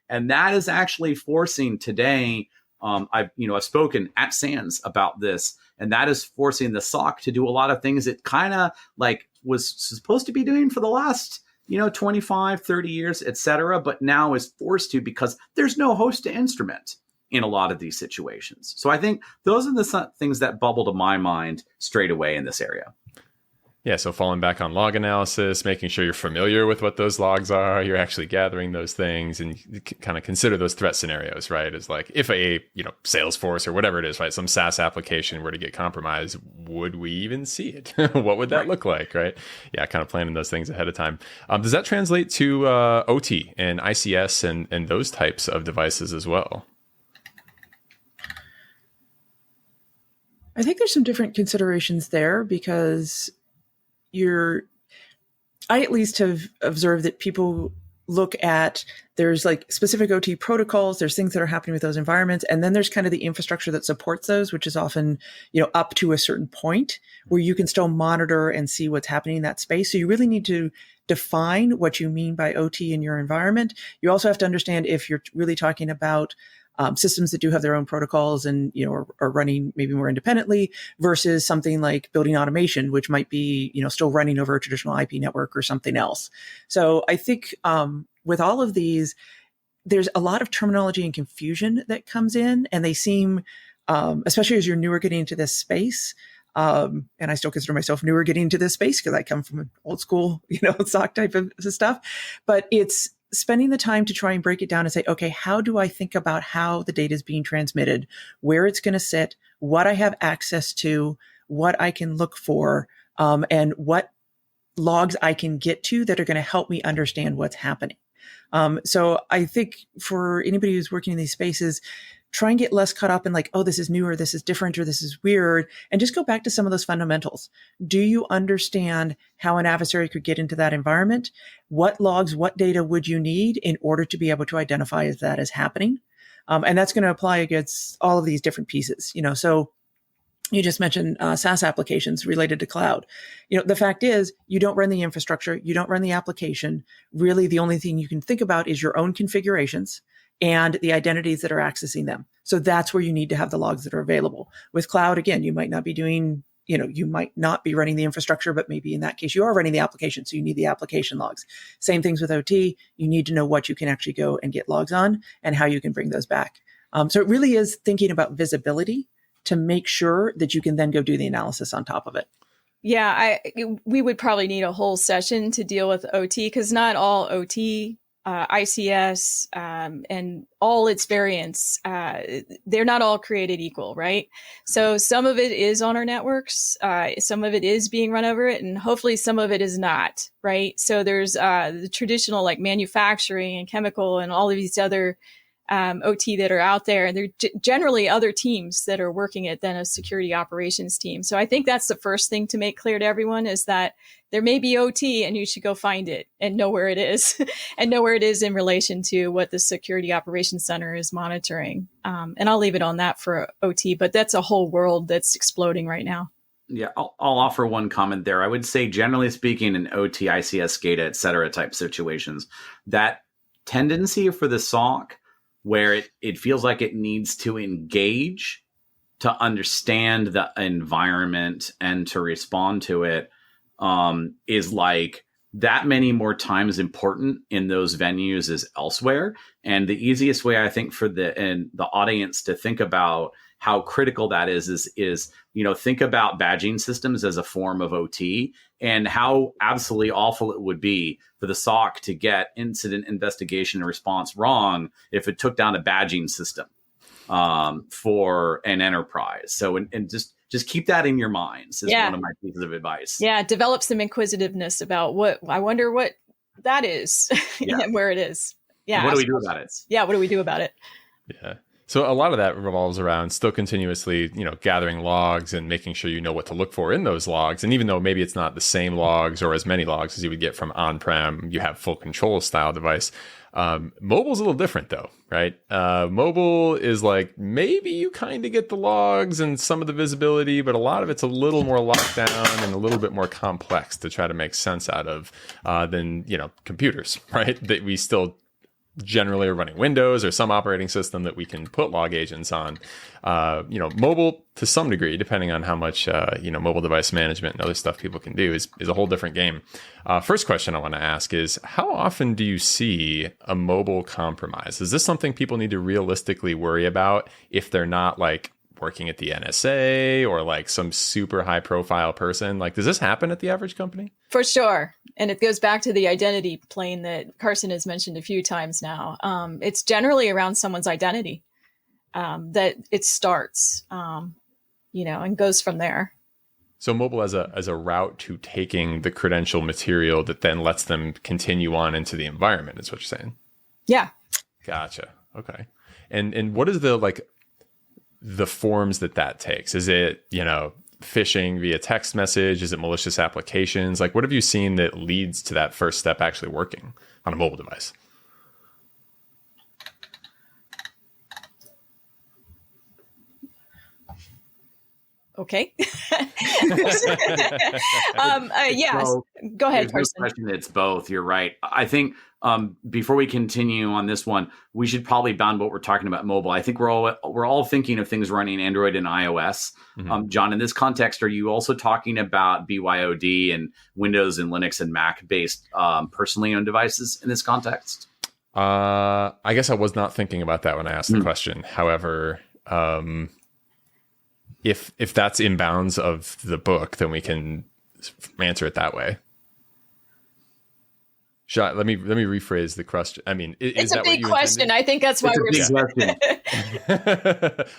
And that is actually forcing today, I've spoken at SANS about this, and that is forcing the SOC to do a lot of things it kind of like was supposed to be doing for the last, 25, 30 years, et cetera, but now is forced to because there's no host to instrument in a lot of these situations. So I think those are the things that bubble to my mind straight away in this area. Yeah, so falling back on log analysis, making sure you're familiar with what those logs are, you're actually gathering those things, and you kind of consider those threat scenarios, right? It's like if a Salesforce or whatever it is, right, some SaaS application were to get compromised, would we even see it? What would that look like, right? Yeah, kind of planning those things ahead of time. Does that translate to OT and ICS and those types of devices as well? I think there's some different considerations there because I at least have observed that people look at, there's like specific OT protocols, there's things that are happening with those environments, and then there's kind of the infrastructure that supports those, which is often, up to a certain point where you can still monitor and see what's happening in that space. So you really need to define what you mean by OT in your environment. You also have to understand if you're really talking about systems that do have their own protocols and, are running maybe more independently versus something like building automation, which might be, still running over a traditional IP network or something else. So I think with all of these, there's a lot of terminology and confusion that comes in, and they seem, especially as you're newer getting into this space, and I still consider myself newer getting into this space because I come from an old school, SOC type of stuff, but it's spending the time to try and break it down and say, okay, how do I think about how the data is being transmitted, where it's going to sit, what I have access to, what I can look for, and what logs I can get to that are going to help me understand what's happening. So I think for anybody who's working in these spaces, try and get less caught up in like, oh, this is new or this is different or this is weird, and just go back to some of those fundamentals. Do you understand how an adversary could get into that environment? What logs, what data would you need in order to be able to identify if that is happening? And that's going to apply against all of these different pieces. So you just mentioned SaaS applications related to cloud. The fact is you don't run the infrastructure, you don't run the application. Really, the only thing you can think about is your own configurations and the identities that are accessing them. So that's where you need to have the logs that are available. With cloud, again, you might not be doing, you might not be running the infrastructure, but maybe in that case you are running the application. So you need the application logs. Same things with OT. You need to know what you can actually go and get logs on and how you can bring those back. So it really is thinking about visibility to make sure that you can then go do the analysis on top of it. Yeah, we would probably need a whole session to deal with OT because not all OT, ICS, and all its variants, they're not all created equal, right? So some of it is on our networks, some of it is being run over it, and hopefully some of it is not, right? So there's the traditional like manufacturing and chemical and all of these other OT that are out there, and they're generally other teams that are working it than a security operations team. So I think that's the first thing to make clear to everyone, is that there may be OT and you should go find it and know where it is and know where it is in relation to what the security operations center is monitoring. And I'll leave it on that for OT, but that's a whole world that's exploding right now. Yeah, I'll offer one comment there. I would say, generally speaking, in OT, ICS, SCADA, et cetera, type situations, that tendency for the SOC where it feels like it needs to engage to understand the environment and to respond to it, is like that many more times important in those venues as elsewhere. And the easiest way, I think, for the audience to think about how critical that is, think about badging systems as a form of OT, and how absolutely awful it would be for the SOC to get incident investigation and response wrong if it took down a badging system for an enterprise. So, and just keep that in your minds is one of my pieces of advice. Yeah, develop some inquisitiveness about I wonder what that is and where it is. Yeah. What do we do about it? Yeah, what do we do about it? Yeah. So a lot of that revolves around still continuously, gathering logs and making sure you know what to look for in those logs. And even though maybe it's not the same logs or as many logs as you would get from on-prem, you have full control style device. Mobile's a little different though, right? Mobile is like, maybe you kind of get the logs and some of the visibility, but a lot of it's a little more locked down and a little bit more complex to try to make sense out of than, computers, right? That we still generally are running Windows or some operating system that we can put log agents on. Mobile to some degree, depending on how much, mobile device management and other stuff people can do is a whole different game. First question I want to ask is, how often do you see a mobile compromise? Is this something people need to realistically worry about if they're not like working at the NSA or like some super high profile person? Like, does this happen at the average company? For sure. And it goes back to the identity plane that Carson has mentioned a few times now. It's generally around someone's identity that it starts, and goes from there. So mobile as a route to taking the credential material that then lets them continue on into the environment is what you're saying? Yeah. Gotcha. Okay. And what is the forms that takes? Is it, phishing via text message? Is it malicious applications? Like, what have you seen that leads to that first step actually working on a mobile device? Okay. Go ahead, Carson. It's both. You're right. I think before we continue on this one, we should probably bound what we're talking about mobile. I think we're all thinking of things running Android and iOS. Mm-hmm. John, in this context, are you also talking about BYOD and Windows and Linux and Mac based personally owned devices in this context? I guess I was not thinking about that when I asked the question. However, if that's in bounds of the book, then we can answer it that way. Let me rephrase the question. I mean, it's a big question. I think that's why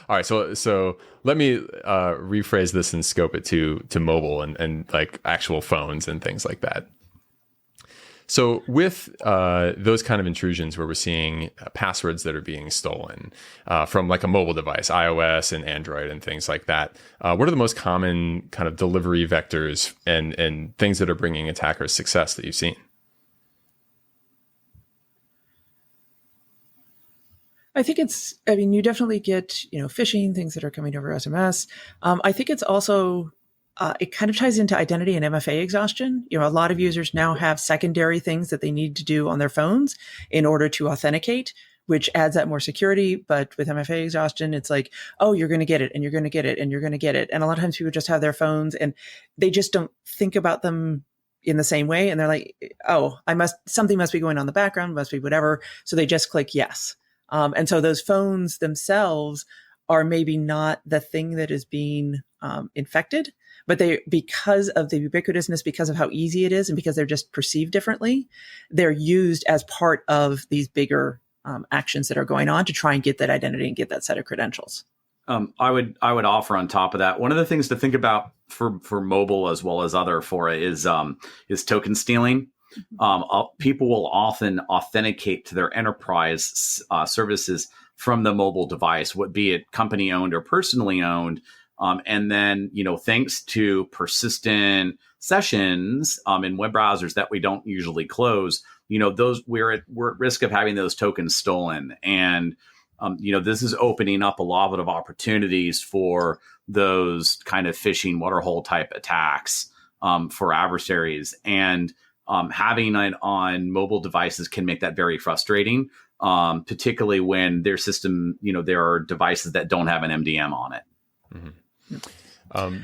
All right, so let me rephrase this and scope it to mobile and like actual phones and things like that. So with those kind of intrusions where we're seeing passwords that are being stolen from like a mobile device, iOS and Android and things like that, what are the most common kind of delivery vectors and things that are bringing attackers success that you've seen? I think you definitely get, phishing, things that are coming over SMS. I think it's also, it kind of ties into identity and MFA exhaustion. A lot of users now have secondary things that they need to do on their phones in order to authenticate, which adds that more security. But with MFA exhaustion, it's like, oh, you're going to get it and you're going to get it and you're going to get it. And a lot of times people just have their phones and they just don't think about them in the same way. And they're like, oh, something must be going on in the background, must be whatever. So they just click yes. And so those phones themselves are maybe not the thing that is being infected, but because of the ubiquitousness, because of how easy it is, and because they're just perceived differently, they're used as part of these bigger actions that are going on to try and get that identity and get that set of credentials. I would offer on top of that, one of the things to think about for mobile as well as other for it is token stealing. People will often authenticate to their enterprise services from the mobile device, be it company owned or personally owned. And then, thanks to persistent sessions in web browsers that we don't usually close, we're at risk of having those tokens stolen. And, this is opening up a lot of opportunities for those kind of phishing waterhole type attacks for adversaries. And having it on mobile devices can make that very frustrating, particularly when their system, there are devices that don't have an MDM on it. Mm-hmm.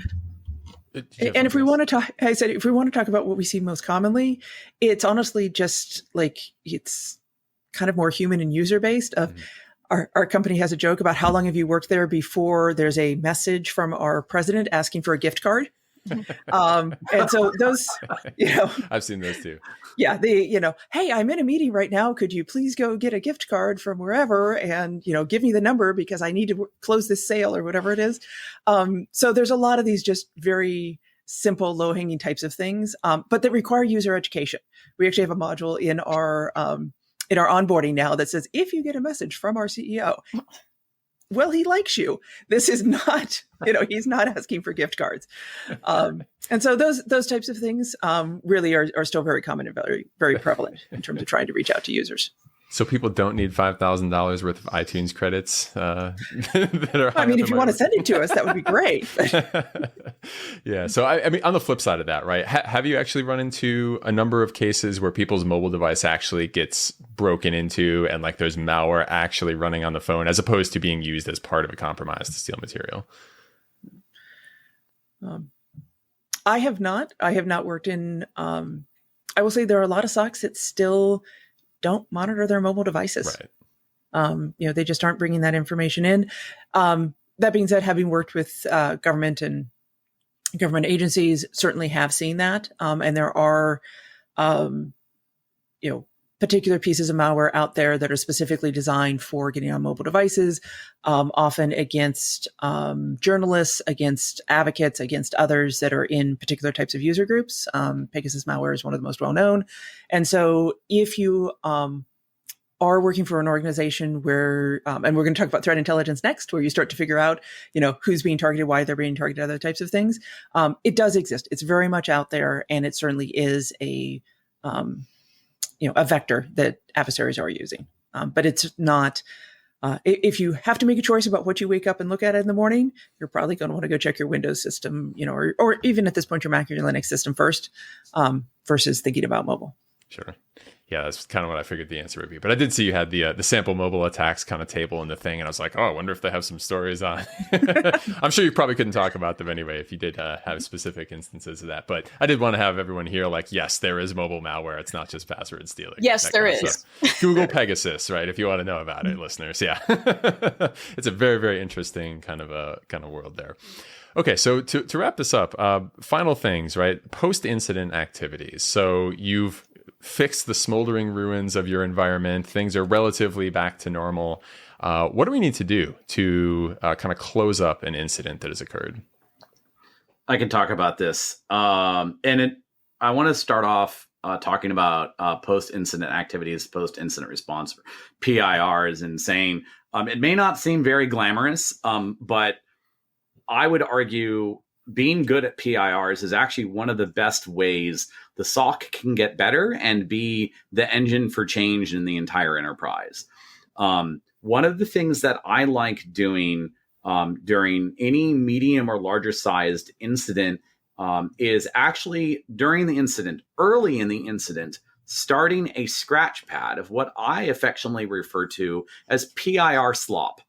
And if we want to talk, if we want to talk about what we see most commonly, it's honestly just like, it's kind of more human and user based of our company has a joke about how long have you worked there before there's a message from our president asking for a gift card. And so those, I've seen those too. Yeah. Hey, I'm in a meeting right now. Could you please go get a gift card from wherever and, give me the number because I need to close this sale or whatever it is. So there's a lot of these just very simple, low hanging types of things, but that require user education. We actually have a module in our onboarding now that says, if you get a message from our CEO, well, he likes you. This is not, he's not asking for gift cards. And so those types of things really are still very common and very, very prevalent in terms of trying to reach out to users. So people don't need $5,000 worth of iTunes credits that are. I mean, if you want to send it to us, that would be great. Yeah. So I mean, on the flip side of that, right? Have you actually run into a number of cases where people's mobile device actually gets broken into and like there's malware actually running on the phone as opposed to being used as part of a compromise to steal material? I have not worked in. I will say there are a lot of SOCs that still don't monitor their mobile devices. Right. They just aren't bringing that information in. That being said, having worked with government and government agencies, certainly have seen that. And there are, particular pieces of malware out there that are specifically designed for getting on mobile devices, often against journalists, against advocates, against others that are in particular types of user groups. Pegasus malware is one of the most well-known. And so if you are working for an organization where, and we're going to talk about threat intelligence next, where you start to figure out, who's being targeted, why they're being targeted, other types of things. It does exist. It's very much out there, and it certainly is a vector that adversaries are using. But it's not, if you have to make a choice about what you wake up and look at in the morning, you're probably going to want to go check your Windows system, or even at this point, your Mac or your Linux system first, versus thinking about mobile. Sure. Yeah, that's kind of what I figured the answer would be. But I did see you had the sample mobile attacks kind of table in the thing. And I was like, I wonder if they have some stories on. I'm sure you probably couldn't talk about them anyway if you did have specific instances of that. But I did want to have everyone here like, yes, there is mobile malware. It's not just password stealing. Yes, there is. Google Pegasus, right? If you want to know about it, listeners. Yeah. It's a very, very interesting kind of world there. Okay, so to wrap this up, final things, right? Post-incident activities. So you've fixed the smoldering ruins of your environment. Things are relatively back to normal. What do we need to do to kind of close up an incident that has occurred? I can talk about this. I want to start off talking about post-incident activities, post-incident response, PIRs, and saying it may not seem very glamorous, but I would argue being good at PIRs is actually one of the best ways the SOC can get better and be the engine for change in the entire enterprise. One of the things that I like doing during any medium or larger sized incident is actually during the incident, early in the incident, starting a scratch pad of what I affectionately refer to as PIR slop.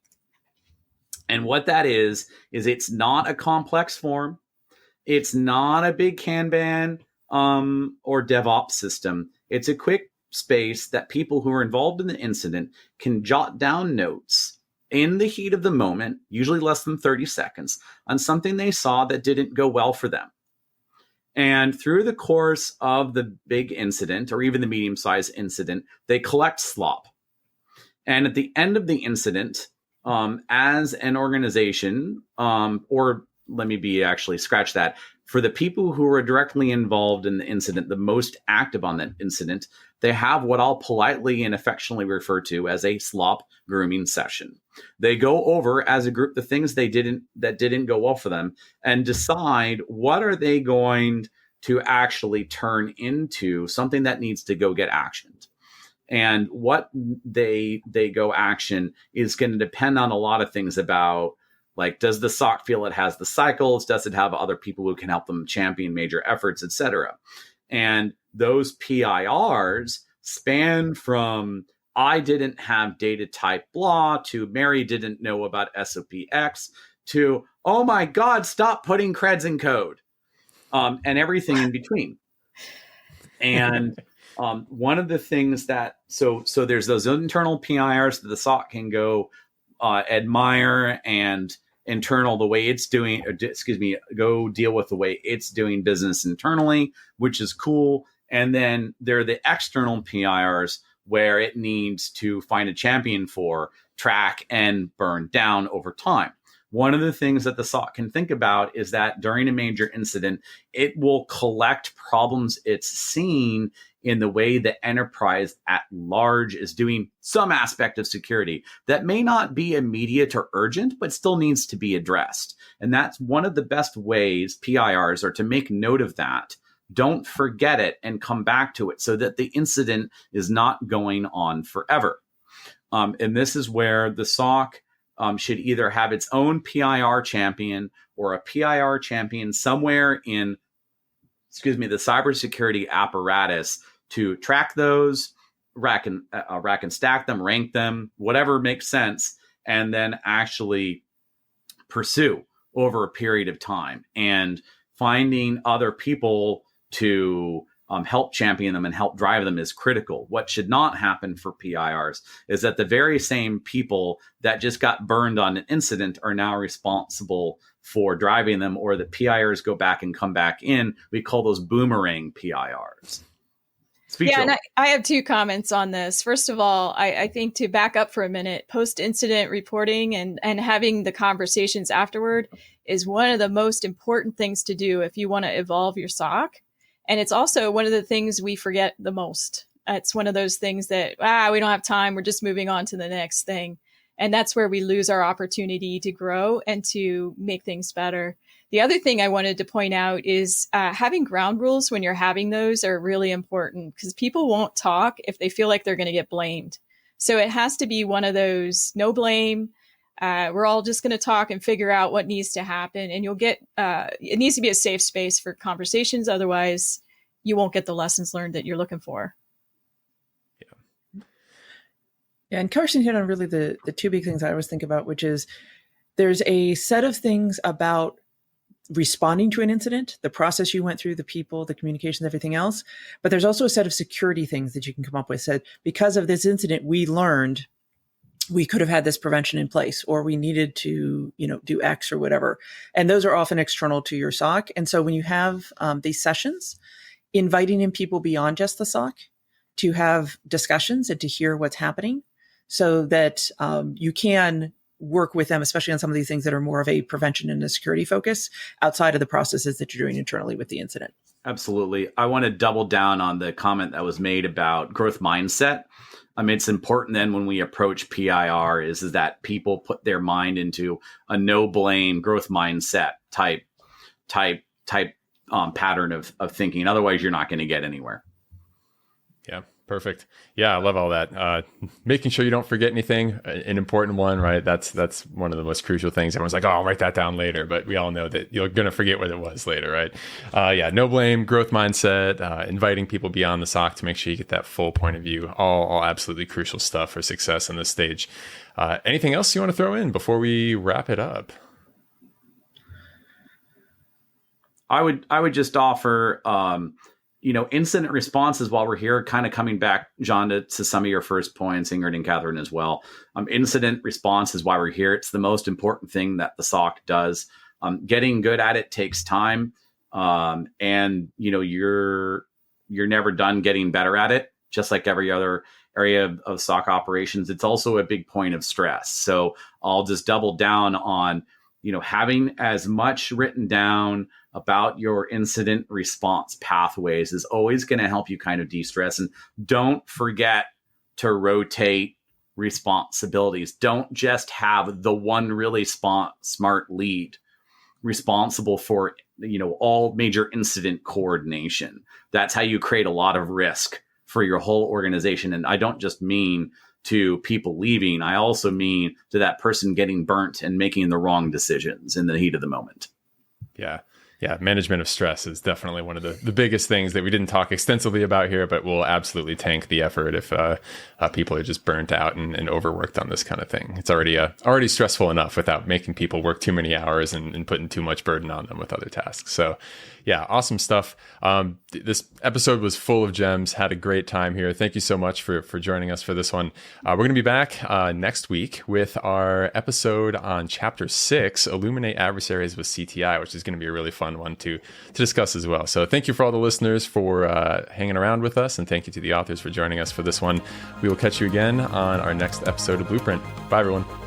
And what that is it's not a complex form. It's not a big Kanban or DevOps system. It's a quick space that people who are involved in the incident can jot down notes in the heat of the moment, usually less than 30 seconds, on something they saw that didn't go well for them. And through the course of the big incident or even the medium-sized incident, they collect slop. And at the end of the incident, as an organization, or let me scratch that. For the people who are directly involved in the incident, the most active on that incident, they have what I'll politely and affectionately refer to as a slop grooming session. They go over as a group the things that didn't go well for them and decide what are they going to actually turn into something that needs to go get actioned. And what they go action is going to depend on a lot of things about, like, does the SOC feel it has the cycles? Does it have other people who can help them champion major efforts, et cetera? And those PIRs span from I didn't have data type blah to Mary didn't know about SOP X to, oh my God, stop putting creds in code, and everything in between. And one of the things that, so there's those internal PIRs that the SOC can go admire and internal the way it's doing, go deal with the way it's doing business internally, which is cool. And then there are the external PIRs where it needs to find a champion for, track, and burn down over time. One of the things that the SOC can think about is that during a major incident, it will collect problems it's seen in the way the enterprise at large is doing some aspect of security that may not be immediate or urgent, but still needs to be addressed. And that's one of the best ways PIRs are to make note of that. Don't forget it and come back to it so that the incident is not going on forever. And this is where the SOC should either have its own PIR champion or a PIR champion somewhere in, the cybersecurity apparatus to track those, rack and stack them, rank them, whatever makes sense, and then actually pursue over a period of time. And finding other people to help champion them and help drive them is critical. What should not happen for PIRs is that the very same people that just got burned on an incident are now responsible for driving them, or the PIRs go back and come back in. We call those boomerang PIRs. And I have two comments on this. First of all, I think to back up for a minute, post-incident reporting and having the conversations afterward is one of the most important things to do if you want to evolve your SOC. And it's also one of the things we forget the most. It's one of those things that, we don't have time. We're just moving on to the next thing. And that's where we lose our opportunity to grow and to make things better. The other thing I wanted to point out is having ground rules when you're having those are really important, because people won't talk if they feel like they're going to get blamed. So it has to be one of those no blame. We're all just going to talk and figure out what needs to happen. And you'll get, it needs to be a safe space for conversations. Otherwise, you won't get the lessons learned that you're looking for. Yeah, and Carson hit on really the two big things I always think about, which is there's a set of things about responding to an incident, the process you went through, the people, the communications, everything else. But there's also a set of security things that you can come up with. Said, because of this incident, we learned we could have had this prevention in place, or we needed to, do X or whatever. And those are often external to your SOC. And so when you have these sessions, inviting in people beyond just the SOC to have discussions and to hear what's happening, so that you can work with them, especially on some of these things that are more of a prevention and a security focus outside of the processes that you're doing internally with the incident. Absolutely. I want to double down on the comment that was made about growth mindset. It's important then when we approach PIR is that people put their mind into a no blame growth mindset type pattern of thinking. Otherwise, you're not going to get anywhere. Yeah. Perfect. Yeah, I love all that. Making sure you don't forget anything, an important one, right? That's one of the most crucial things. Everyone's like, I'll write that down later. But we all know that you're going to forget what it was later, right? No blame, growth mindset, inviting people beyond the SOC to make sure you get that full point of view. All absolutely crucial stuff for success in this stage. Anything else you want to throw in before we wrap it up? I would just offer, incident responses while we're here, kind of coming back, John, to some of your first points, Ingrid and Kathryn as well. Incident response is why we're here. It's the most important thing that the SOC does. Getting good at it takes time. And you're never done getting better at it, just like every other area of SOC operations. It's also a big point of stress. So I'll just double down on, having as much written down, about your incident response pathways is always going to help you kind of de-stress. And don't forget to rotate responsibilities. Don't just have the one really smart lead responsible for, all major incident coordination. That's how you create a lot of risk for your whole organization. And I don't just mean to people leaving. I also mean to that person getting burnt and making the wrong decisions in the heat of the moment. Yeah. Yeah, management of stress is definitely one of the biggest things that we didn't talk extensively about here, but will absolutely tank the effort if people are just burnt out and overworked on this kind of thing. It's already stressful enough without making people work too many hours and putting too much burden on them with other tasks. So yeah, awesome stuff. This episode was full of gems. Had a great time here. Thank you so much for joining us for this one. We're going to be back next week with our episode on Chapter 6, Illuminate Adversaries with CTI, which is going to be a really fun one to discuss as well. So thank you for all the listeners for hanging around with us, and thank you to the authors for joining us for this one. We will catch you again on our next episode of Blueprint. Bye, everyone.